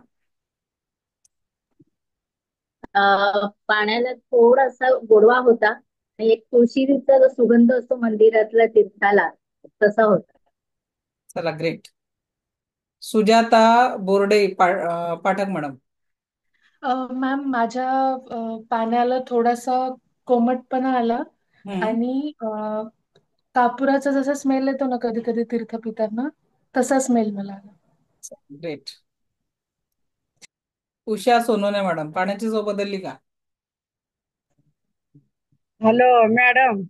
पाण्याला थोडासा गोडवा होता आणि एक तुळशीचा जो सुगंध असतो मंदिरातला तीर्थाला तसा होता. चला great. Sujata Borde Pathak madam. Ma'am माझ्या पाण्याला थोडासा कोमटपणा आला हम्म. आणि कापुराचा जसा स्मेल येतो ना कधी कधी तीर्थ पिताना, तसा स्मेल मला आला. ग्रेट. उषा सोनोने मॅडम, पाण्याची चव बदलली का? हॅलो मॅडम,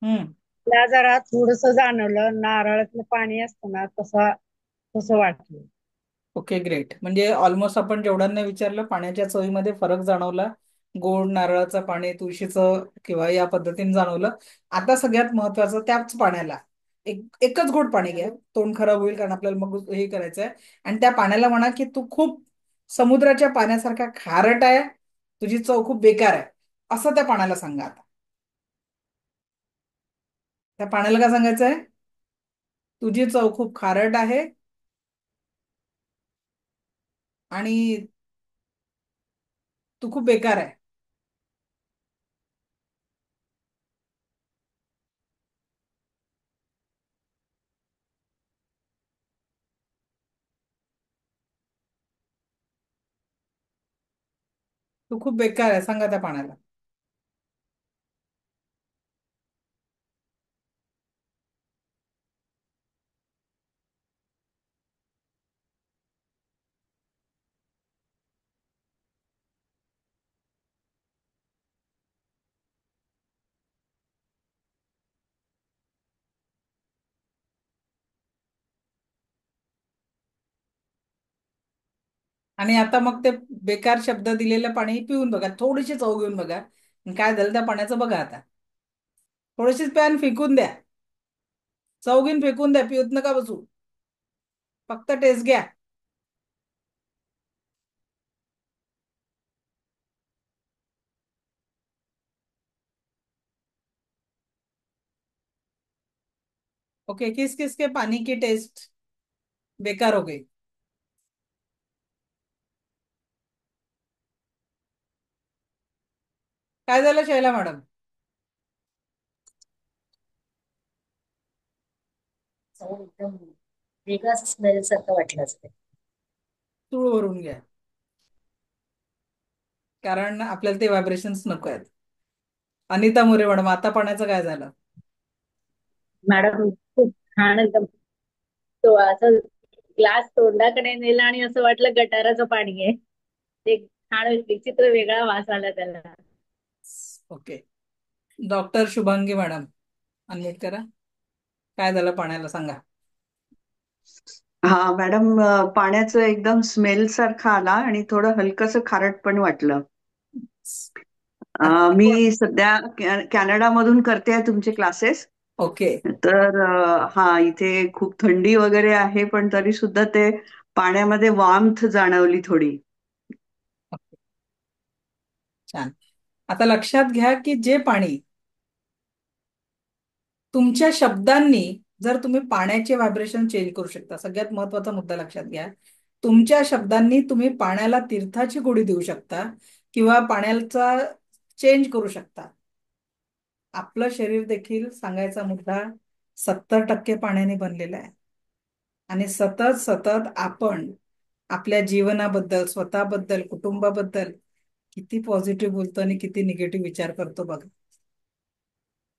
हम्म. मला जरा थोडस जाणवलं, नारळातलं पाणी असतं ना तसं तसं वाटलं. Okay great. म्हणजे ऑलमोस्ट आपण जेवढ्यांना विचारलं पाण्याच्या चवीमध्ये फरक जाणवला. गोड नारळाचं पाणी, तुळशीचं किंवा या पद्धतीने जाणवलं. आता सगळ्यात महत्वाचं त्याच पाण्याला एकच घोट पाणी घ्या, तोंड खराब होईल कारण आपल्याला मग हे करायचं आहे. आणि त्या पाण्याला म्हणा की तू खूप समुद्राच्या पाण्यासारखा खारट आहे, तुझी चव खूप बेकार आहे, असं त्या पाण्याला सांगा. आता त्या पाण्याला काय सांगायचं आहे? तुझी चव खूप खारट आहे आणि तू खूप बेकार आहे. तू खूप बेकार आहे सांगा त्या पाण्याला. आणि आता मग ते बेकार शब्द दिलेलं पाणी पिऊन बघा, थोडीशी चव घेऊन बघा आणि काय झालं त्या पाण्याचं बघा. आता थोडीशीच पॅन फेकून द्या, चव घेऊन फेकून द्या, पिऊत नका बसू, फक्त टेस्ट घ्या. ओके, किस किस के पानी की टेस्ट बेकार हो गई? काय झालं शैला मॅडम? एकदम वेगळा स्मेल सारखं वाटलं असतं. तूळ भरून घ्या, कारण आपल्याला ते व्हायब्रेशन्स नको आहेत. अनिता मोरे मॅडम, आता पाण्याचं काय झालं? मॅडम खूप छान एकदम, तो असं ग्लास तोंडाकडे नेला आणि असं वाटलं गटाराचं पाणी आहे. ते छान विचित्र वेगळा वास आला त्याला. Okay. Doctor Shubhangi madam, unmute करा. काय झालं पाण्याला सांगा. हा मॅडम, पाण्याचं एकदम स्मेल सारखं आला आणि थोडं हलकंसं खारट पण वाटलं. मी सध्या कॅनडामधून करते आहे तुमचे क्लासेस. ओके. तर हा इथे खूप थंडी वगैरे आहे, पण तरी सुद्धा ते पाण्यामध्ये वार्मथ जाणवली थोडी. छान. आता लक्षात घ्या की जे पाणी तुमच्या शब्दांनी, जर तुम्ही पाण्याचे व्हायब्रेशन चेंज करू शकता, सगळ्यात महत्वाचा मुद्दा लक्षात घ्या, तुमच्या शब्दांनी तुम्ही पाण्याला तीर्थाची गोडी देऊ शकता किंवा पाण्याचा चेंज करू शकता. आपलं शरीर देखील, सांगायचा मुद्दा, 70% पाण्याने बनलेलं आहे. आणि सतत सतत आपण आपल्या जीवनाबद्दल, स्वतःबद्दल, कुटुंबाबद्दल किती पॉझिटिव्ह बोलतो आणि किती निगेटिव्ह विचार करतो बघा.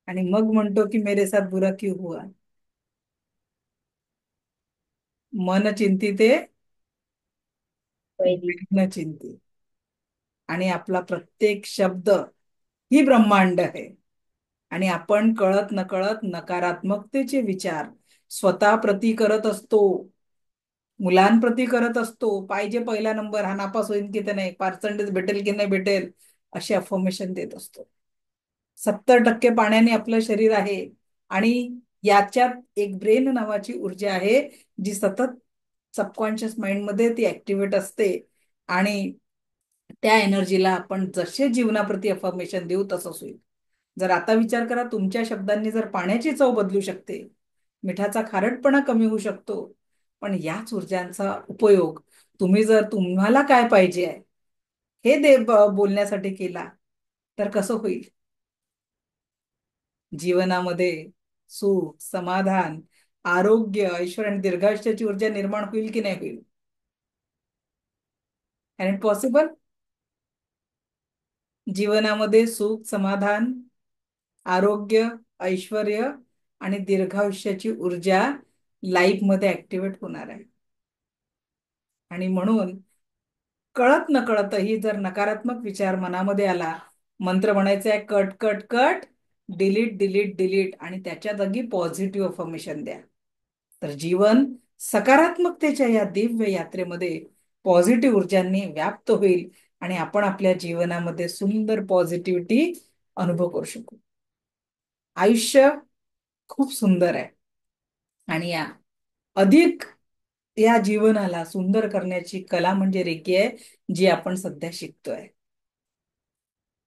आणि मग म्हणतो की मेरे साथ बुरा क्यों हुआ. मन चिंतिते विघ्न चिंती. आणि आपला प्रत्येक शब्द ही ब्रह्मांड आहे. आणि आपण कळत नकळत नकारात्मकतेचे विचार स्वतःप्रती करत असतो, मुलांप्रती करत असतो. पाहिजे पहिला नंबर, हा नापास होईल की नाही, पर्सेंटेज भेटेल की नाही भेटेल, असे अफर्मेशन देत असतो. 70% पाण्याने आपलं शरीर आहे आणि याच्यात एक ब्रेन नावाची ऊर्जा आहे जी सतत सबकॉन्शियस माइंड मध्ये ती ऍक्टिव्हेट असते. आणि त्या एनर्जीला आपण जसे जीवनाप्रती अफर्मेशन देऊ तसंच होईल. जर आता विचार करा, तुमच्या शब्दांनी जर पाण्याची चव बदलू शकते मिठाचा खारटपणा कमी होऊ शकतो. पण याच ऊर्जांचा उपयोग तुम्ही जर तुम्हाला काय पाहिजे आहे हे बोलण्यासाठी केला तर कसं होईल? जीवनामध्ये सुख, समाधान, आरोग्य, ऐश्वर आणि दीर्घायुष्याची ऊर्जा निर्माण होईल की नाही होईल? And it possible? जीवनामध्ये सुख, समाधान, आरोग्य, ऐश्वर आणि दीर्घायुष्याची ऊर्जा लाईफ मध्ये ऍक्टिव्हेट होणार आहे. आणि म्हणून कळत न कळतही जर नकारात्मक विचार मनामध्ये आला, मंत्र म्हणायचा आहे cut cut cut, delete delete delete, आणि त्याच्या जागी पॉझिटिव्ह अफर्मेशन द्या. तर जीवन सकारात्मकतेच्या या दिव्य यात्रेमध्ये पॉझिटिव्ह ऊर्जांनी व्याप्त होईल आणि आपण आपल्या जीवनामध्ये सुंदर पॉझिटिव्हिटी अनुभव करू शकू. आयुष्य खूप सुंदर आहे आणि अधिक या जीवनाला सुंदर करण्याची कला म्हणजे रेकी आहे, जी आपण सध्या शिकतोय.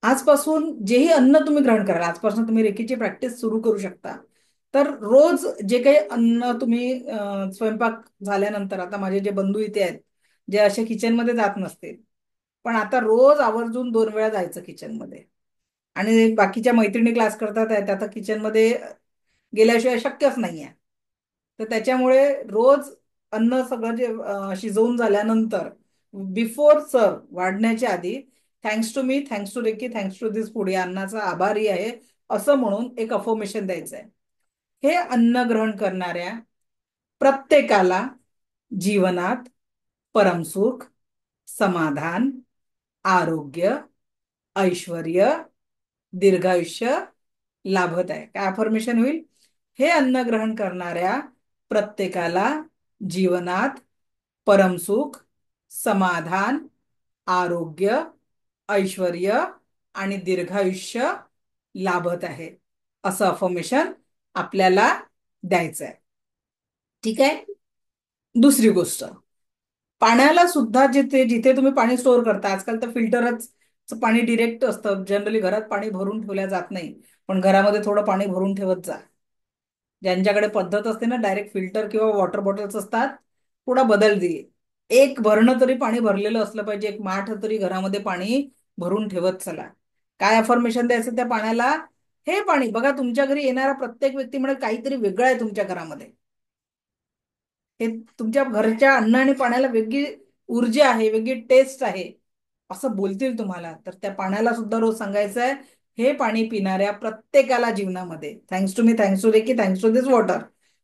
आजपासून जेही अन्न तुम्ही ग्रहण कराल, आजपासून तुम्ही रेकीची प्रॅक्टिस सुरू करू शकता. तर रोज जे काही अन्न तुम्ही स्वयंपाक झाल्यानंतर, आता माझे जे बंधू इथे आहेत जे असे किचनमध्ये जात नसतील, पण आता रोज आवर्जून 2 वेळा जायचं किचनमध्ये. आणि बाकीच्या मैत्रिणी क्लास करतात आहेत, आता किचनमध्ये गेल्याशिवाय शक्यच नाहीये. तर त्याच्यामुळे रोज अन्न सगळं जे शिजवून झाल्यानंतर बिफोर सर्व वाढण्याच्या आधी thanks to me, thanks to Reiki, thanks to this food, या अन्नाचा आभारी आहे असं म्हणून एक अफर्मेशन द्यायचं आहे. हे अन्न ग्रहण करणाऱ्या प्रत्येकाला जीवनात परमसुख, समाधान, आरोग्य, ऐश्वर्य, दीर्घायुष्य लाभत आहे. काय अफर्मेशन होईल? हे अन्न ग्रहण करणाऱ्या प्रत्येकाला जीवनात परमसुख, समाधान, आरोग्य, ऐश्वर्य आणि दीर्घायुष्य लाभत आहे, असं अफर्मेशन आपल्याला द्यायचं आहे. ठीक आहे. दुसरी गोष्ट, पाण्याला सुद्धा जिथे जिथे तुम्ही पाणी स्टोअर करता, आजकाल तर फिल्टरच पाणी डिरेक्ट असतं, जनरली घरात पाणी भरून ठेवल्या जात नाही, पण घरामध्ये थोडं पाणी भरून ठेवत जा. ज्यांच्याकडे पद्धत असते ना, डायरेक्ट फिल्टर किंवा वॉटर बॉटल्स असतात, थोडा बदल दे. एक भरणं तरी पाणी भरलेलं असलं पाहिजे, एक माठ तरी घरामध्ये पाणी भरून ठेवत चला. काय अफर्मेशन द्यायचं त्या पाण्याला? हे पाणी बघा, तुमच्या घरी येणारा प्रत्येक व्यक्ती म्हणजे काहीतरी वेगळं आहे तुमच्या घरामध्ये. हे तुमच्या घरच्या अन्न आणि पाण्याला वेगळी ऊर्जा आहे, वेगळी टेस्ट आहे असं बोलतील तुम्हाला. तर त्या पाण्याला सुद्धा रोज सांगायचं आहे, हे पाणी पिणाऱ्या प्रत्येकाला जीवनामध्ये thanks to me, thanks to Reiki, thanks to this water.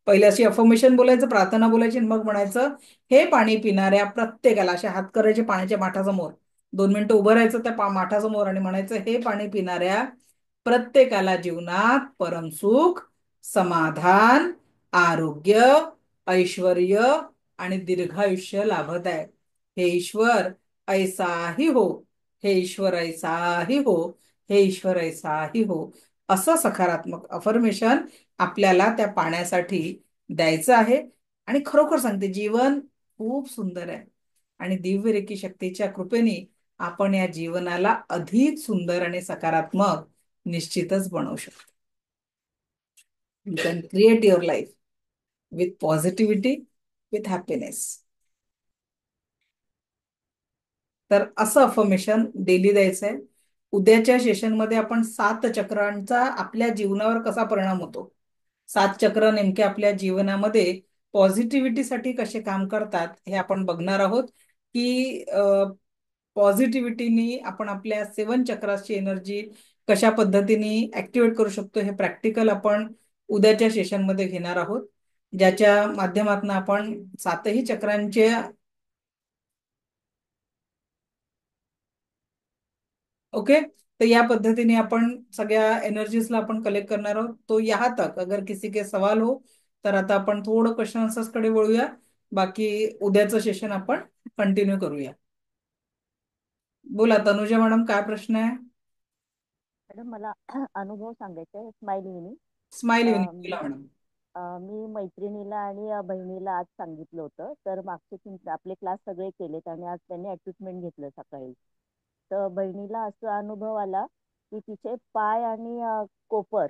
पहिले अशी अफर्मेशन बोलायचं, प्रार्थना बोलायची, मग म्हणायचं हे पाणी पिणाऱ्या प्रत्येकाला. असे हात करायचे पाण्याच्या माठासमोर, 2 मिनिटं उभं राहायचं त्या माठासमोर आणि म्हणायचं हे पाणी पिणाऱ्या प्रत्येकाला जीवनात परमसुख, समाधान, आरोग्य, ऐश्वर्य आणि दीर्घायुष्य लाभत आहे. हे ईश्वर ऐसाही हो, हे ईश्वर ऐसाही हो, हे ईश्वर ऐसाही हो, असं सकारात्मक अफर्मेशन आपल्याला त्या पाण्यासाठी द्यायचं आहे. आणि खरोखर सांगते, जीवन खूप सुंदर आहे आणि दिव्य रेकी शक्तीच्या कृपेने आपण या जीवनाला अधिक सुंदर आणि सकारात्मक निश्चितच बनवू शकतो. You can create your life with positivity, with happiness. तर असं अफर्मेशन डेली द्यायचं आहे. उद्याच्या सेशनमध्ये आपण 7 चक्रांचा आपल्या जीवनावर कसा परिणाम होतो, 7 चक्र नेमके आपल्या जीवनामध्ये पॉझिटिव्हिटीसाठी कसे काम करतात हे आपण बघणार आहोत. की पॉझिटिव्हिटीनी आपण आपल्या 7 चक्राची एनर्जी कशा पद्धतीने ऍक्टिव्हेट करू शकतो, हे प्रॅक्टिकल आपण उद्याच्या सेशनमध्ये घेणार आहोत, ज्याच्या माध्यमातून आपण 7ही चक्रांचे ओके. तर या पद्धतीने आपण सगळ्या एनर्जीजला आपण कलेक्ट करणार आहोत. तो यहाँ तक अगर किसी के सवाल हो तर आता आपण थोडं क्वेश्चन आन्सर्स कडे वळूया, बाकी उद्याचं सेशन आपण कंटिन्यू करूया. बोला तनुजा मॅडम, काय प्रश्न आहे? मॅडम मला अनुभव सांगायचा आहे. Smile smile evening. बोला मॅडम. मी मैत्रिणीला आणि बहिणीला आज सांगितलं होतं, तर मागचे आपले क्लास सगळे केलेत आणि आज त्यांनी ट्रीटमेंट घेतलं सकाळी. तर बहिणीला असा अनुभव आला की तिचे पाय आणि कोपर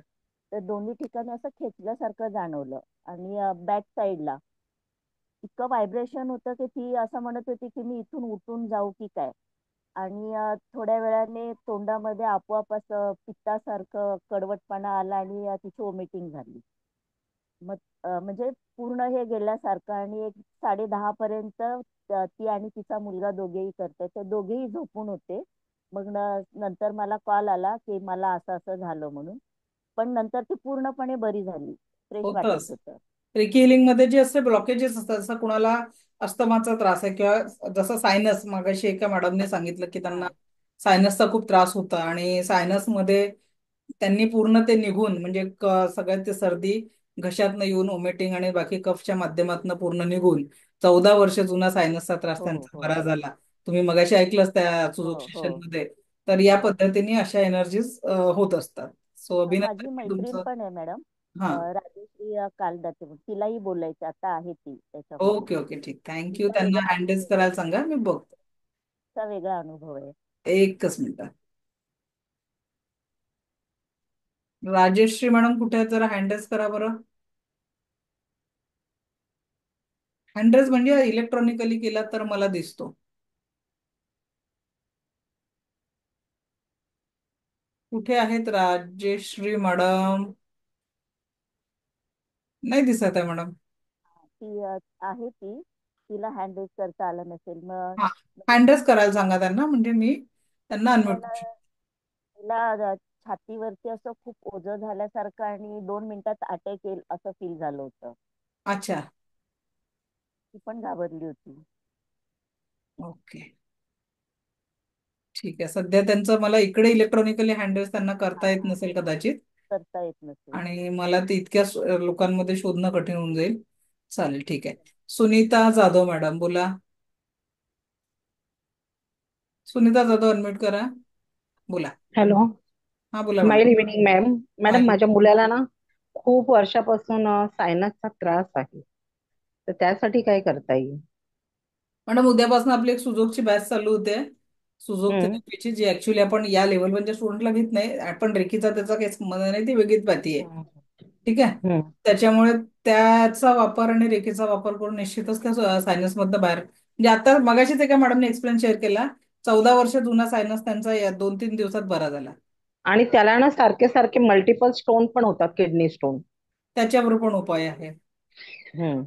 तर दोन्ही ठिकाणी असं खेचल्यासारखं जाणवलं आणि बॅक साईडला इतकं व्हायब्रेशन होतं की ती असं म्हणत होती की मी इथून उठून जाऊ की काय. आणि थोड्या वेळाने तोंडामध्ये आपोआप असं पित्तासारखं कडवटपणा आला आणि तिची वॉमिटिंग झाली. मग म्हणजे पूर्ण हे गेल्यासारखं आणि एक 10:30 पर्यंत ती आणि तिचा मुलगा दोघेही करते. ते दोघेही झोपून होते. मग नंतर मला कॉल आला की मला असं असं झालं म्हणून. पण नंतर ती पूर्णपणे बरी झाली. फ्रेश वाटत होतंच. होतं. रेकी हिलिंग मध्ये जे असते ब्लॉकेजेस असतात, जसं कुणाला अस्थमाचा त्रास आहे किंवा जसं सायनस, मागाशी एका मॅडमने सांगितलं की त्यांना हा सायनसचा खूप त्रास होता आणि सायनस मध्ये त्यांनी पूर्ण ते निघून म्हणजे सगळ्यात ते सर्दी घशातनं येऊन ओमेटिंग आणि बाकी कफच्या माध्यमातून पूर्ण निघून 14 वर्ष जुना सायनसचा त्रास हो त्यांचा हो बरा झाला. तुम्ही मगाशी ऐकलंच त्या हो सुजोग हो सेशन मध्ये. तर या हो. पद्धतीने अशा एनर्जीज होत असतात. सो अभिनंदन माझी की मैत्रीण तुमचं. पण आहे मॅडम. हा. राजेश्री कालदाते म्हणून. तिलाही बोलायचं आता आहे ती त्याच्यामध्ये. ओके ओके ठीक, थँक्यू. तिचा त्यांना वेगळा हँडल्स अनुभव करायला सांगा, मी बघतो. तिचा वेगळा अनुभव आहे. एकच मिनिट. राजेश्री मॅडम कुठे आहेत, जरा हँडल्स करा बरं. हँडल्स म्हणजे इलेक्ट्रॉनिकली केला तर मला दिसतो. कुठे आहेत राजेश्री मॅडम? नाही दिसत आहे मॅडम. ती आहे ती. तिला हँडल करता आलं नसेल मग. हा, म्हणजे हँडल्स करायला सांगा त्यांना, म्हणजे मी त्यांना अनम्यूट पण करू शकतो. तिला छातीवरती असं खूप ओझं झाल्यासारखं आणि 2 मिनिटात अटॅक येईल असं फील झालं होतं. अच्छा. ती पण घाबरली होती. ओके ठीक आहे. सध्या त्यांचं मला इकडे इलेक्ट्रॉनिकली हँडल्स त्यांना करता हा येत हा नसेल कदाचित, करता येत नसेल. आणि मला ते इतक्या लोकांमध्ये शोधणं कठीण होऊन जाईल. चालेल ठीक आहे. सुनीता जाधव मॅडम बोला. सुनीता जाधव अनम्यूट करा, बोला. हॅलो. हा बोला madam. Smile evening ma'am. Madam माहिती. माझ्या मुलाला ना खूप वर्षापासून सायनसचा त्रास आहे. तर त्यासाठी काय करता येईल? मॅडम उद्यापासून आपली एक सुझोकची बॅच चालू होते, सुझोक हम्म थेरपीची, जी ऍक्च्युली आपण या लेवलवरच्या स्टुडंटला घेत नाही. आपण रेकीचा त्याचा काही संबंध नाही, ती वेगळीच पाती आहे. हम्म ठीक आहे. हम्म. त्याच्यामुळे त्याचा वापर आणि रेकीचा वापर करून निश्चितच त्या सायनस मधनं बाहेर, म्हणजे आता मगाशीच एका मॅडमने एक्सपिरियन्स शेअर केला. 14 वर्ष जुना सायनस त्यांचा या 2-3 दिवसात बरा झाला. आणि त्याला ना सारखे सारखे मल्टिपल स्टोन पण होतात, किडनी स्टोन. त्याच्यावर पण उपाय आहे. Hmm.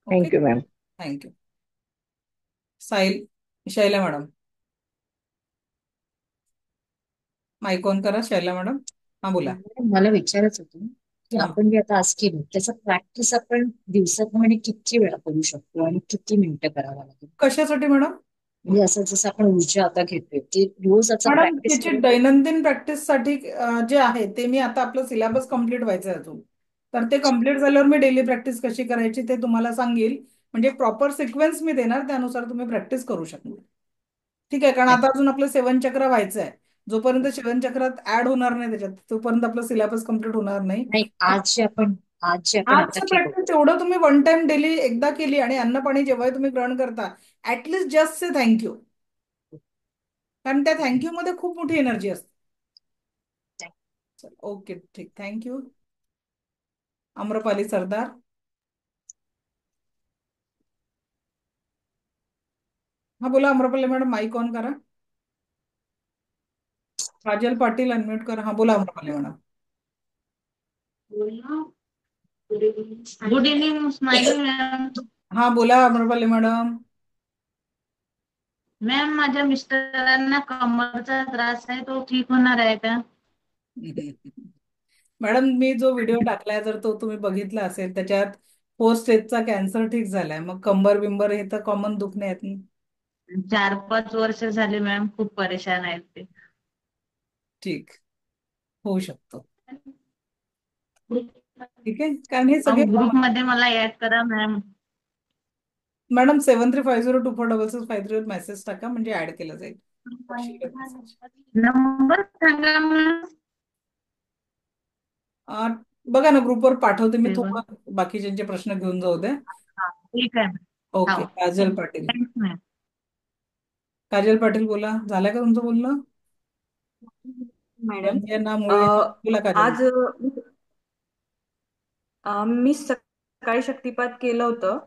Okay, thank you ma'am. Thank you. Shaila madam, mike on करा. शैला मॅडम, हा बोला. मला विचारायचं होतं की हा. आपण जे आता आज केलं त्याचा प्रॅक्टिस आपण दिवसाप्रमाणे किती वेळा करू शकतो आणि किती मिनिटं करावं लागेल? कशासाठी मॅडम? म्हणजे असं जसं आपण ऊर्जा आता घेतोय ते रोज याचा मॅडम प्रॅक्टिस त्याची करून. दैनंदिन प्रॅक्टिससाठी जे आहे ते, मी आता आपलं सिलेबस कम्प्लीट व्हायचं आहे अजून, तर ते कम्प्लीट झाल्यावर मी डेली प्रॅक्टिस कशी करायची ते तुम्हाला सांगेल. म्हणजे प्रॉपर सिक्वेन्स मी देणार, त्यानुसार तुम्ही प्रॅक्टिस करू शकणार. ठीक आहे, कारण आता अजून आपलं 7 चक्र व्हायचं आहे. जोपर्यंत 7 चक्रात ऍड होणार नाही त्याच्यात, तोपर्यंत आपलं सिलेबस कम्प्लीट होणार नाही. नाही, आज जे आपण आता आजचं केलं प्रॅक्टिस तेवढं तुम्ही वन टाइम डेली एकदा केली, आणि अन्न पाणी जेव्हा तुम्ही ग्रहण करता, ऍटलिस्ट जस्ट से थँक्यू. कारण त्या थँक्यू मध्ये खूप मोठी एनर्जी असते. ओके ठीक, थँक्यू. आम्रपाली सरदार, हा बोला. आम्रपाली मॅडम माईक ऑन करा. काजल पाटील अनम्यूट करा. हा बोला Amrapali madam. Good evening smiley ma'am. हा बोला आम्रपाली मॅडम. मॅम माझ्या मिस्टरांना कमरचा त्रास आहे, तो ठीक होणार आहे का? मॅडम मी जो व्हिडिओ टाकलाय, जर तो तुम्ही बघितला असेल, त्याच्यात 4 स्टेजचा कॅन्सर ठीक झालाय. मग कंबर बिंबर हे तर कॉमन दुखणे आहेत. 4-5 वर्ष झाले मॅम, खूप परेशान आहेत ते. ठीक, होऊ शकतो. ठीक आहे, कारण हे सगळे ग्रुप मध्ये मला ऍड करा मॅम. मॅडम 7350246653 मेसेज टाका, म्हणजे ऍड केलं जाईल. नंबर सांगा मॅम. बघा ना, ग्रुपवर पाठवते मी. थोडं बाकीच्यांचे प्रश्न घेऊन जाऊ दे. ठीक आहे. ओके. काजल पाटील, काजल पाटील बोला. झालं का तुमचं बोलणं? मॅडम. रंजना अ, मुळे बोला काजल. आज मी सकाळी शक्तिपात केलं होतं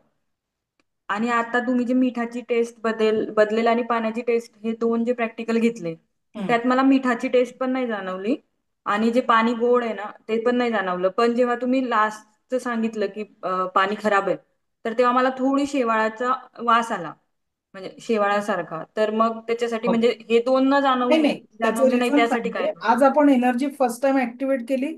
आणि आता तुम्ही जे मिठाची टेस्ट बदलेल आणि पाण्याची टेस्ट हे दोन जे प्रॅक्टिकल घेतले त्यात मला मिठाची टेस्ट पण नाही जाणवली आणि जे पाणी गोड आहे ना ते पण नाही जाणवलं. पण जेव्हा तुम्ही लास्टचं सांगितलं की पाणी खराब आहे तर तेव्हा मला थोडी शेवाळाचा वास आला, म्हणजे शेवाळासारखा. तर मग त्याच्यासाठी म्हणजे हे दोन न नाही नाही, त्याचं जाणवले नाही रिझन त्यासाठी काय सांगते. करू? आज आपण एनर्जी फर्स्ट टाइम ऍक्टिव्हेट केली.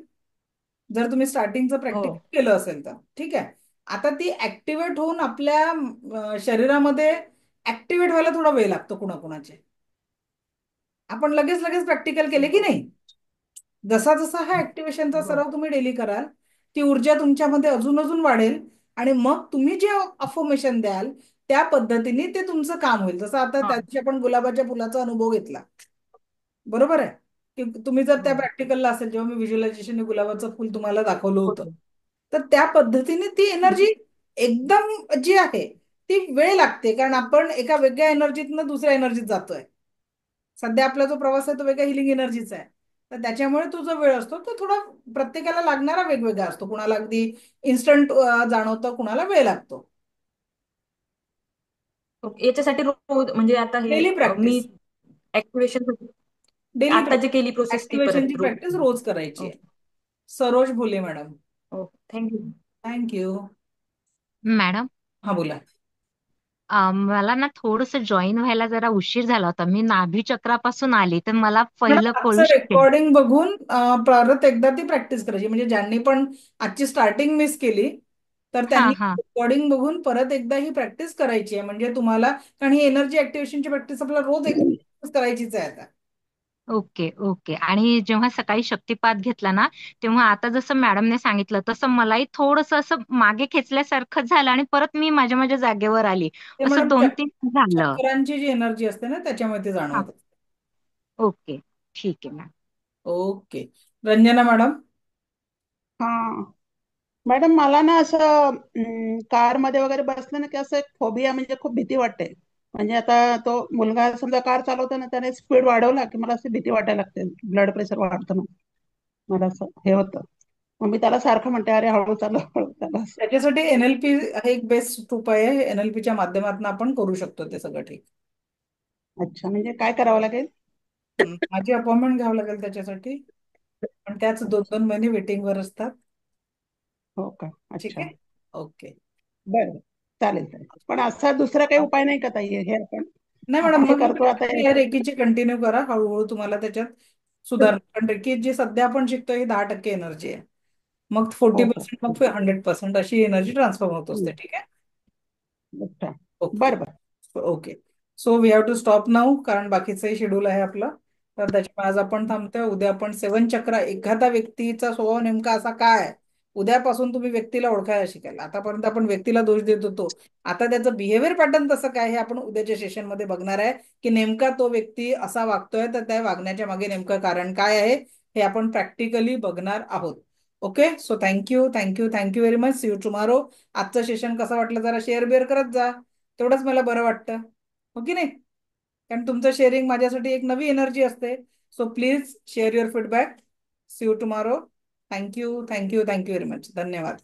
जर तुम्ही स्टार्टिंगचं हो. प्रॅक्टिस केलं असेल तर ठीक आहे. आता ती ऍक्टिव्हेट होऊन आपल्या शरीरामध्ये ऍक्टिव्हेट व्हायला थोडा वेळ लागतो कुणाकुणाचे. आपण लगेच लगेच प्रॅक्टिकल केले की नाही. जसा जसा हा ऍक्टिव्हेशनचा सराव तुम्ही डेली कराल ती ऊर्जा तुमच्यामध्ये अजून अजून वाढेल आणि मग तुम्ही जे अफर्मेशन द्याल त्या पद्धतीने ते तुमचं काम होईल. जसं आता त्या दिवशी आपण गुलाबाच्या फुलाचा अनुभव घेतला, बरोबर आहे की तुम्ही जर त्या प्रॅक्टिकलला असेल जेव्हा मी व्हिज्युअलायझेशन गुलाबाचं फुल तुम्हाला दाखवलं होतं तर त्या पद्धतीने ती एनर्जी एकदम जी आहे ती वेळ लागते, कारण आपण एका वेगळ्या एनर्जीतनं दुसऱ्या एनर्जीत जातोय. सध्या आपला जो प्रवास आहे तो वेगळ्या हिलिंग एनर्जीचा आहे. तर त्याच्यामुळे तो जो वेळ असतो तो थोडा प्रत्येकाला लागणारा वेगवेगळा असतो. कुणाला अगदी इन्स्टंट जाणवतं, कुणाला वेळ लागतो. याच्यासाठी रोज म्हणजे आता हे डेली मी प्रॅक्टिस, ऍक्टिव्हेशन डेली आता जे केली प्रॅक्टिस प्रोसेस ती ऍक्टिव्हेशनची परत प्रॅक्टिस रोज करायची आहे. सरोज भोले मॅडम. थँक्यू. थँक्यू. मॅडम, हा बोला. मला ना थोडस जॉईन व्हायला जरा उशीर झाला होता. मी नाभी चक्रापासून आली तर मला मॅडम पहिलं कळू आजचं शकेल? रेकॉर्डिंग बघून परत एकदा ती प्रॅक्टिस करायची. म्हणजे ज्यांनी पण आजची स्टार्टिंग मिस केली तर हा त्यांनी हा. रेकॉर्डिंग बघून परत एकदा ही प्रॅक्टिस करायची आहे. म्हणजे तुम्हाला, कारण ही एनर्जी ऍक्टिव्हेशनची प्रॅक्टिस आपल्याला रोज एक करायचीच आहे आता. Okay okay. आणि जेव्हा सकाळी शक्तिपात घेतला ना तेव्हा आता जसं मॅडमने सांगितलं तसं मलाही थोडस असं मागे खेचल्यासारखं झालं आणि परत मी माझ्या माझ्या जागेवर आली. ते असं मॅडम 2-3 झालं. चक्रांची जी एनर्जी असते ना त्याच्यामुळे ते हा. जाणवत. ओके, ठीक आहे मॅम. ओके. रंजना मॅडम. हा मॅडम, मला ना असं कारमध्ये वगैरे बसलं ना की असं एक फोबिया, म्हणजे खूप भीती वाटते. म्हणजे आता तो मुलगा समजा कार चालवतो ना त्याने स्पीड वाढवला की मला अशी भीती वाटायला लागते, ब्लड प्रेशर वाढतं ना, मला असं हे होतं. मग मी त्याला सारखं म्हणते अरे हळू चालव हळू चालव असं. त्याच्यासाठी एनएलपी हे एक बेस्ट उपाय आहे. एनएलपीच्या माध्यमातून आपण करू शकतो ते सगळं ठीक. अच्छा, म्हणजे काय करावं लागेल? माझी अपॉइंटमेंट घ्यावं लागेल त्याच्यासाठी, पण त्याच 2-2 महिने वेटिंग वर असतात. हो का? ठीक अच्छा, आहे. ओके. बरं चालेल चालेल. पण असा दुसरा काही उपाय नाही का ताई? हे आपण नाही मॅडम, आपण हे मग करतो आता ही रेकीची कंटिन्यू करा. हळूहळू तुम्हाला त्याच्यात सुधार. पण रेकी जी सध्या आपण शिकतोय ही 10% एनर्जी आहे. मग हो हो 40% मग 100% अशी एनर्जी ट्रान्सफॉर्म होत असते. ठीक आहे. अच्छा. ओके. बरं बरं. Okay. So we have to stop now, कारण बाकीचंही शेड्यूल आहे आपलं. तर त्याच्यामुळे आज आपण थांबतोय. उद्या आपण 7 चक्र, एखादा व्यक्तीचा स्वभाव नेमका असा काय आहे, उद्यापासून तुम्ही व्यक्तीला ओळखायला शिकाल. आतापर्यंत आपण व्यक्तीला दोष देत होतो, आता त्याचं बिहेवियर पॅटर्न तसं काय हे आपण उद्याच्या सेशन मध्ये बघणार आहे. की नेमका तो व्यक्ती असा वागतोय तर त्या वागण्याच्या मागे नेमकं कारण काय आहे हे आपण प्रॅक्टिकली बघणार आहोत. Okay. So thank you thank you thank you very much. See you tomorrow. आजचं सेशन कसं वाटलं जरा शेअर बिअर करत जा, तेवढंच मला बरं वाटतं. हो की नाही? कारण तुमचं शेअरिंग माझ्यासाठी एक नवी एनर्जी असते. So please share your feedback. See you tomorrow. Thank you thank you thank you very much. धन्यवाद.